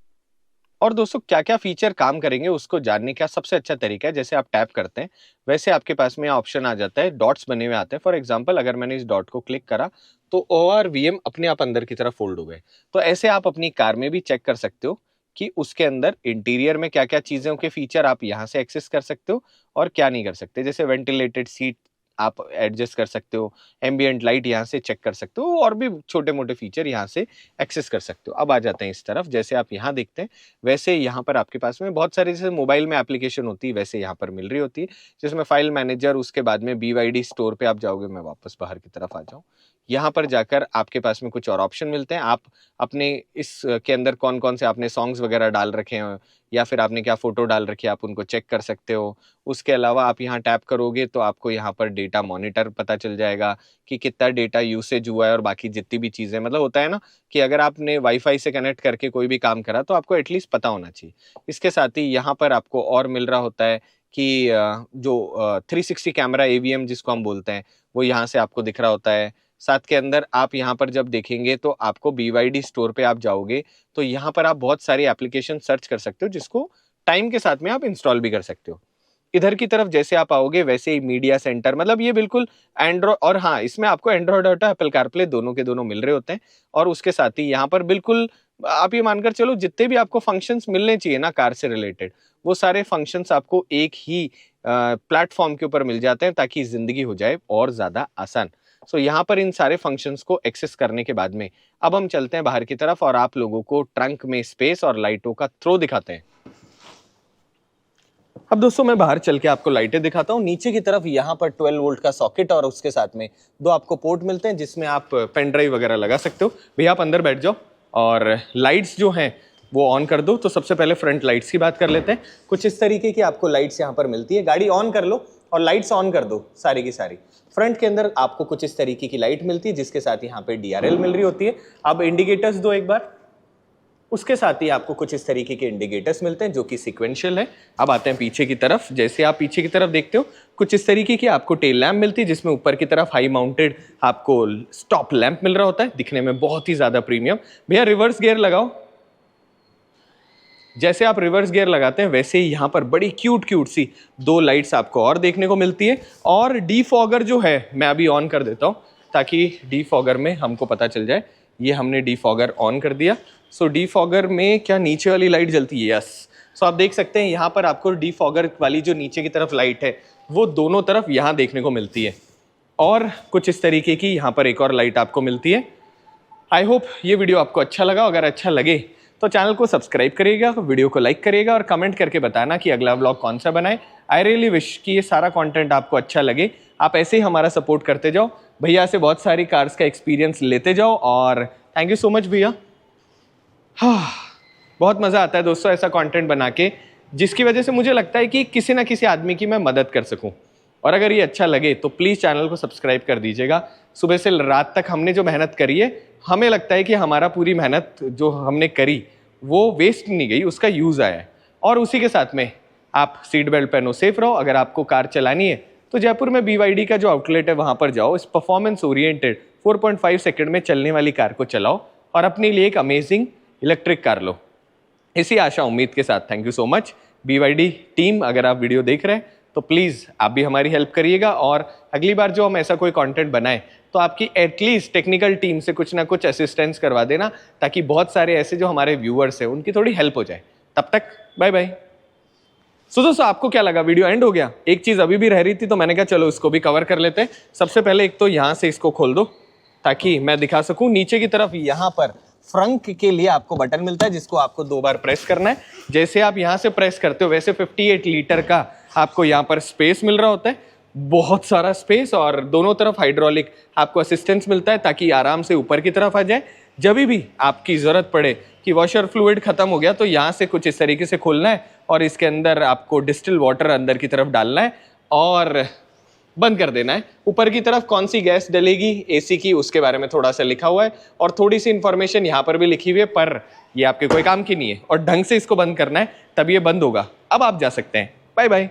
और दोस्तों क्या क्या फीचर काम करेंगे उसको जानने का सबसे अच्छा तरीका है, जैसे आप टैप करते हैं वैसे आपके पास में ऑप्शन आ जाता है, डॉट्स बने हुए आते हैं। फॉर एग्जांपल अगर मैंने इस डॉट को क्लिक करा तो ORVM अपने आप अंदर की तरफ फोल्ड हो गए। तो ऐसे आप अपनी कार में भी चेक कर सकते हो कि उसके अंदर इंटीरियर में क्या क्या चीज़ों के फीचर आप यहाँ से एक्सेस कर सकते हो और क्या नहीं कर सकते। जैसे वेंटिलेटेड सीट आप एडजस्ट कर सकते हो, एम्बियंट लाइट यहाँ से चेक कर सकते हो और भी छोटे मोटे फीचर यहाँ से एक्सेस कर सकते हो। अब आ जाते हैं इस तरफ, जैसे आप यहाँ देखते हैं वैसे यहाँ पर आपके पास में बहुत सारी जैसे मोबाइल में एप्लीकेशन होती है वैसे यहाँ पर मिल रही होती है, जिसमें फाइल मैनेजर, उसके बाद में BYD स्टोर पे आप जाओगे। मैं वापस बाहर की तरफ आ जाऊँ, यहाँ पर जाकर आपके पास में कुछ और ऑप्शन मिलते हैं। आप अपने इस के अंदर कौन कौन से आपने सॉन्ग्स वगैरह डाल रखे हैं या फिर आपने क्या फोटो डाल रखी है आप उनको चेक कर सकते हो। उसके अलावा आप यहाँ टैप करोगे तो आपको यहाँ पर डेटा मॉनिटर पता चल जाएगा कि कितना डेटा यूसेज हुआ है और बाकी जितनी भी चीज़ें, मतलब होता है ना कि अगर आपने वाईफाई से कनेक्ट करके कोई भी काम करा तो आपको एटलीस्ट पता होना चाहिए। इसके साथ ही यहाँ पर आपको और मिल रहा होता है कि जो 360 कैमरा AVM जिसको हम बोलते हैं वो यहाँ से आपको दिख रहा होता है। साथ के अंदर आप यहाँ पर जब देखेंगे तो आपको BYD स्टोर पे आप जाओगे तो यहाँ पर आप बहुत सारी एप्लीकेशन सर्च कर सकते हो जिसको टाइम के साथ में आप इंस्टॉल भी कर सकते हो। इधर की तरफ जैसे आप आओगे वैसे ही मीडिया सेंटर, मतलब ये बिल्कुल एंड्रॉइड, और हाँ इसमें आपको एंड्रॉइड ऑटो, एप्पल कारप्ले दोनों के दोनों मिल रहे होते हैं। और उसके साथ ही यहाँ पर बिल्कुल आप ये मानकर चलो जितने भी आपको फंक्शंस मिलने चाहिए ना कार से रिलेटेड, वो सारे फंक्शंस आपको एक ही प्लेटफॉर्म के ऊपर मिल जाते हैं ताकि जिंदगी हो जाए और ज्यादा आसान। सो यहाँ पर इन सारे फंक्शंस को एक्सेस करने के बाद में अब हम चलते हैं बाहर की तरफ और आप लोगों को ट्रंक में स्पेस और लाइटों का थ्रो दिखाते हैं। अब दोस्तों मैं बाहर चल के आपको लाइटें दिखाता हूँ। नीचे की तरफ यहाँ पर 12 वोल्ट का सॉकेट और उसके साथ में 2 आपको पोर्ट मिलते हैं जिसमें आप पेन ड्राइव वगैरह लगा सकते हो। भैया आप अंदर बैठ जाओ और लाइट्स जो हैं वो ऑन कर दो। तो सबसे पहले फ्रंट लाइट्स की बात कर लेते हैं। कुछ इस तरीके की आपको लाइट्स यहाँ पर मिलती है। गाड़ी ऑन कर लो और लाइट्स ऑन कर दो सारी की सारी। फ्रंट के अंदर आपको कुछ इस तरीके की लाइट मिलती है जिसके साथ यहाँ पे DRL मिल रही होती है। अब इंडिकेटर्स दो एक बार। उसके साथ ही आपको कुछ इस तरीके के इंडिकेटर्स मिलते हैं जो कि सीक्वेंशियल है। अब आते हैं पीछे की तरफ। जैसे आप पीछे की तरफ देखते हो कुछ इस तरीके की आपको टेल लैम्प मिलती है जिसमें ऊपर की तरफ हाई माउंटेड आपको स्टॉप लैंप मिल रहा होता है, दिखने में बहुत ही ज्यादा प्रीमियम। भैया रिवर्स गियर लगाओ। जैसे आप रिवर्स गियर लगाते हैं वैसे ही यहाँ पर बड़ी क्यूट क्यूट सी 2 लाइट्स आपको और देखने को मिलती है। और डीफॉगर जो है मैं अभी ऑन कर देता हूँ ताकि डीफॉगर में हमको पता चल जाए। ये हमने डीफॉगर ऑन कर दिया। सो डीफॉगर में क्या नीचे वाली लाइट जलती है? यस। सो आप देख सकते हैं यहाँ पर आपको डीफॉगर वाली जो नीचे की तरफ लाइट है वो दोनों तरफ यहाँ देखने को मिलती है। और कुछ इस तरीके की यहाँ पर एक और लाइट आपको मिलती है। आई होप ये वीडियो आपको अच्छा लगा। अगर अच्छा लगे तो चैनल को सब्सक्राइब करिएगा, वीडियो को लाइक करिएगा और कमेंट करके बताना कि अगला व्लॉग कौन सा बनाए। आई रियली विश कि ये सारा कंटेंट आपको अच्छा लगे। आप ऐसे ही हमारा सपोर्ट करते जाओ, भैया से बहुत सारी कार्स का एक्सपीरियंस लेते जाओ। और थैंक यू सो मच भैया। हाँ, बहुत मज़ा आता है दोस्तों ऐसा कंटेंट बना के, जिसकी वजह से मुझे लगता है कि किसी ना किसी आदमी की मैं मदद कर सकूं। और अगर ये अच्छा लगे तो प्लीज़ चैनल को सब्सक्राइब कर दीजिएगा। सुबह से रात तक हमने जो मेहनत करी है, हमें लगता है कि हमारा पूरी मेहनत जो हमने करी वो वेस्ट नहीं गई, उसका यूज़ आया है। और उसी के साथ में आप सीट बेल्ट पहनो, सेफ रहो। अगर आपको कार चलानी है तो जयपुर में BYD का जो आउटलेट है वहाँ पर जाओ। इस परफॉर्मेंस ओरिएंटेड 4.5 सेकंड में चलने वाली कार को चलाओ और अपने लिए एक अमेजिंग इलेक्ट्रिक कार लो। इसी आशा उम्मीद के साथ thank you so much BYD team. अगर आप वीडियो देख रहे हैं तो प्लीज़ आप भी हमारी हेल्प करिएगा और अगली बार जो हम ऐसा कोई कंटेंट बनाएं तो आपकी एटलीस्ट टेक्निकल टीम से कुछ ना कुछ असिस्टेंस करवा देना ताकि बहुत सारे ऐसे जो हमारे व्यूअर्स हैं उनकी थोड़ी हेल्प हो जाए। तब तक बाय बाय। सो दोस्तों आपको क्या लगा? वीडियो एंड हो गया। एक चीज़ अभी भी रह रही थी तो मैंने कहा चलो इसको भी कवर कर लेते हैं। सबसे पहले एक तो यहाँ से इसको खोल दो ताकि मैं दिखा सकूँ। नीचे की तरफ यहाँ पर फ्रंक के लिए आपको बटन मिलता है जिसको आपको 2 बार प्रेस करना है। जैसे आप यहाँ से प्रेस करते हो वैसे 58 लीटर का आपको यहाँ पर स्पेस मिल रहा होता है, बहुत सारा स्पेस। और दोनों तरफ हाइड्रोलिक आपको असिस्टेंस मिलता है ताकि आराम से ऊपर की तरफ आ जाए। जब भी आपकी ज़रूरत पड़े कि वॉशर फ्लूइड ख़त्म हो गया तो यहाँ से कुछ इस तरीके से खोलना है और इसके अंदर आपको डिस्टिल वाटर अंदर की तरफ डालना है और बंद कर देना है। ऊपर की तरफ कौन सी गैस डलेगी AC की उसके बारे में थोड़ा सा लिखा हुआ है और थोड़ी सी इंफॉर्मेशन यहाँ पर भी लिखी हुई है, पर ये आपके कोई काम की नहीं है और ढंग से इसको बंद करना है, तब ये बंद होगा। अब आप जा सकते हैं। Bye bye.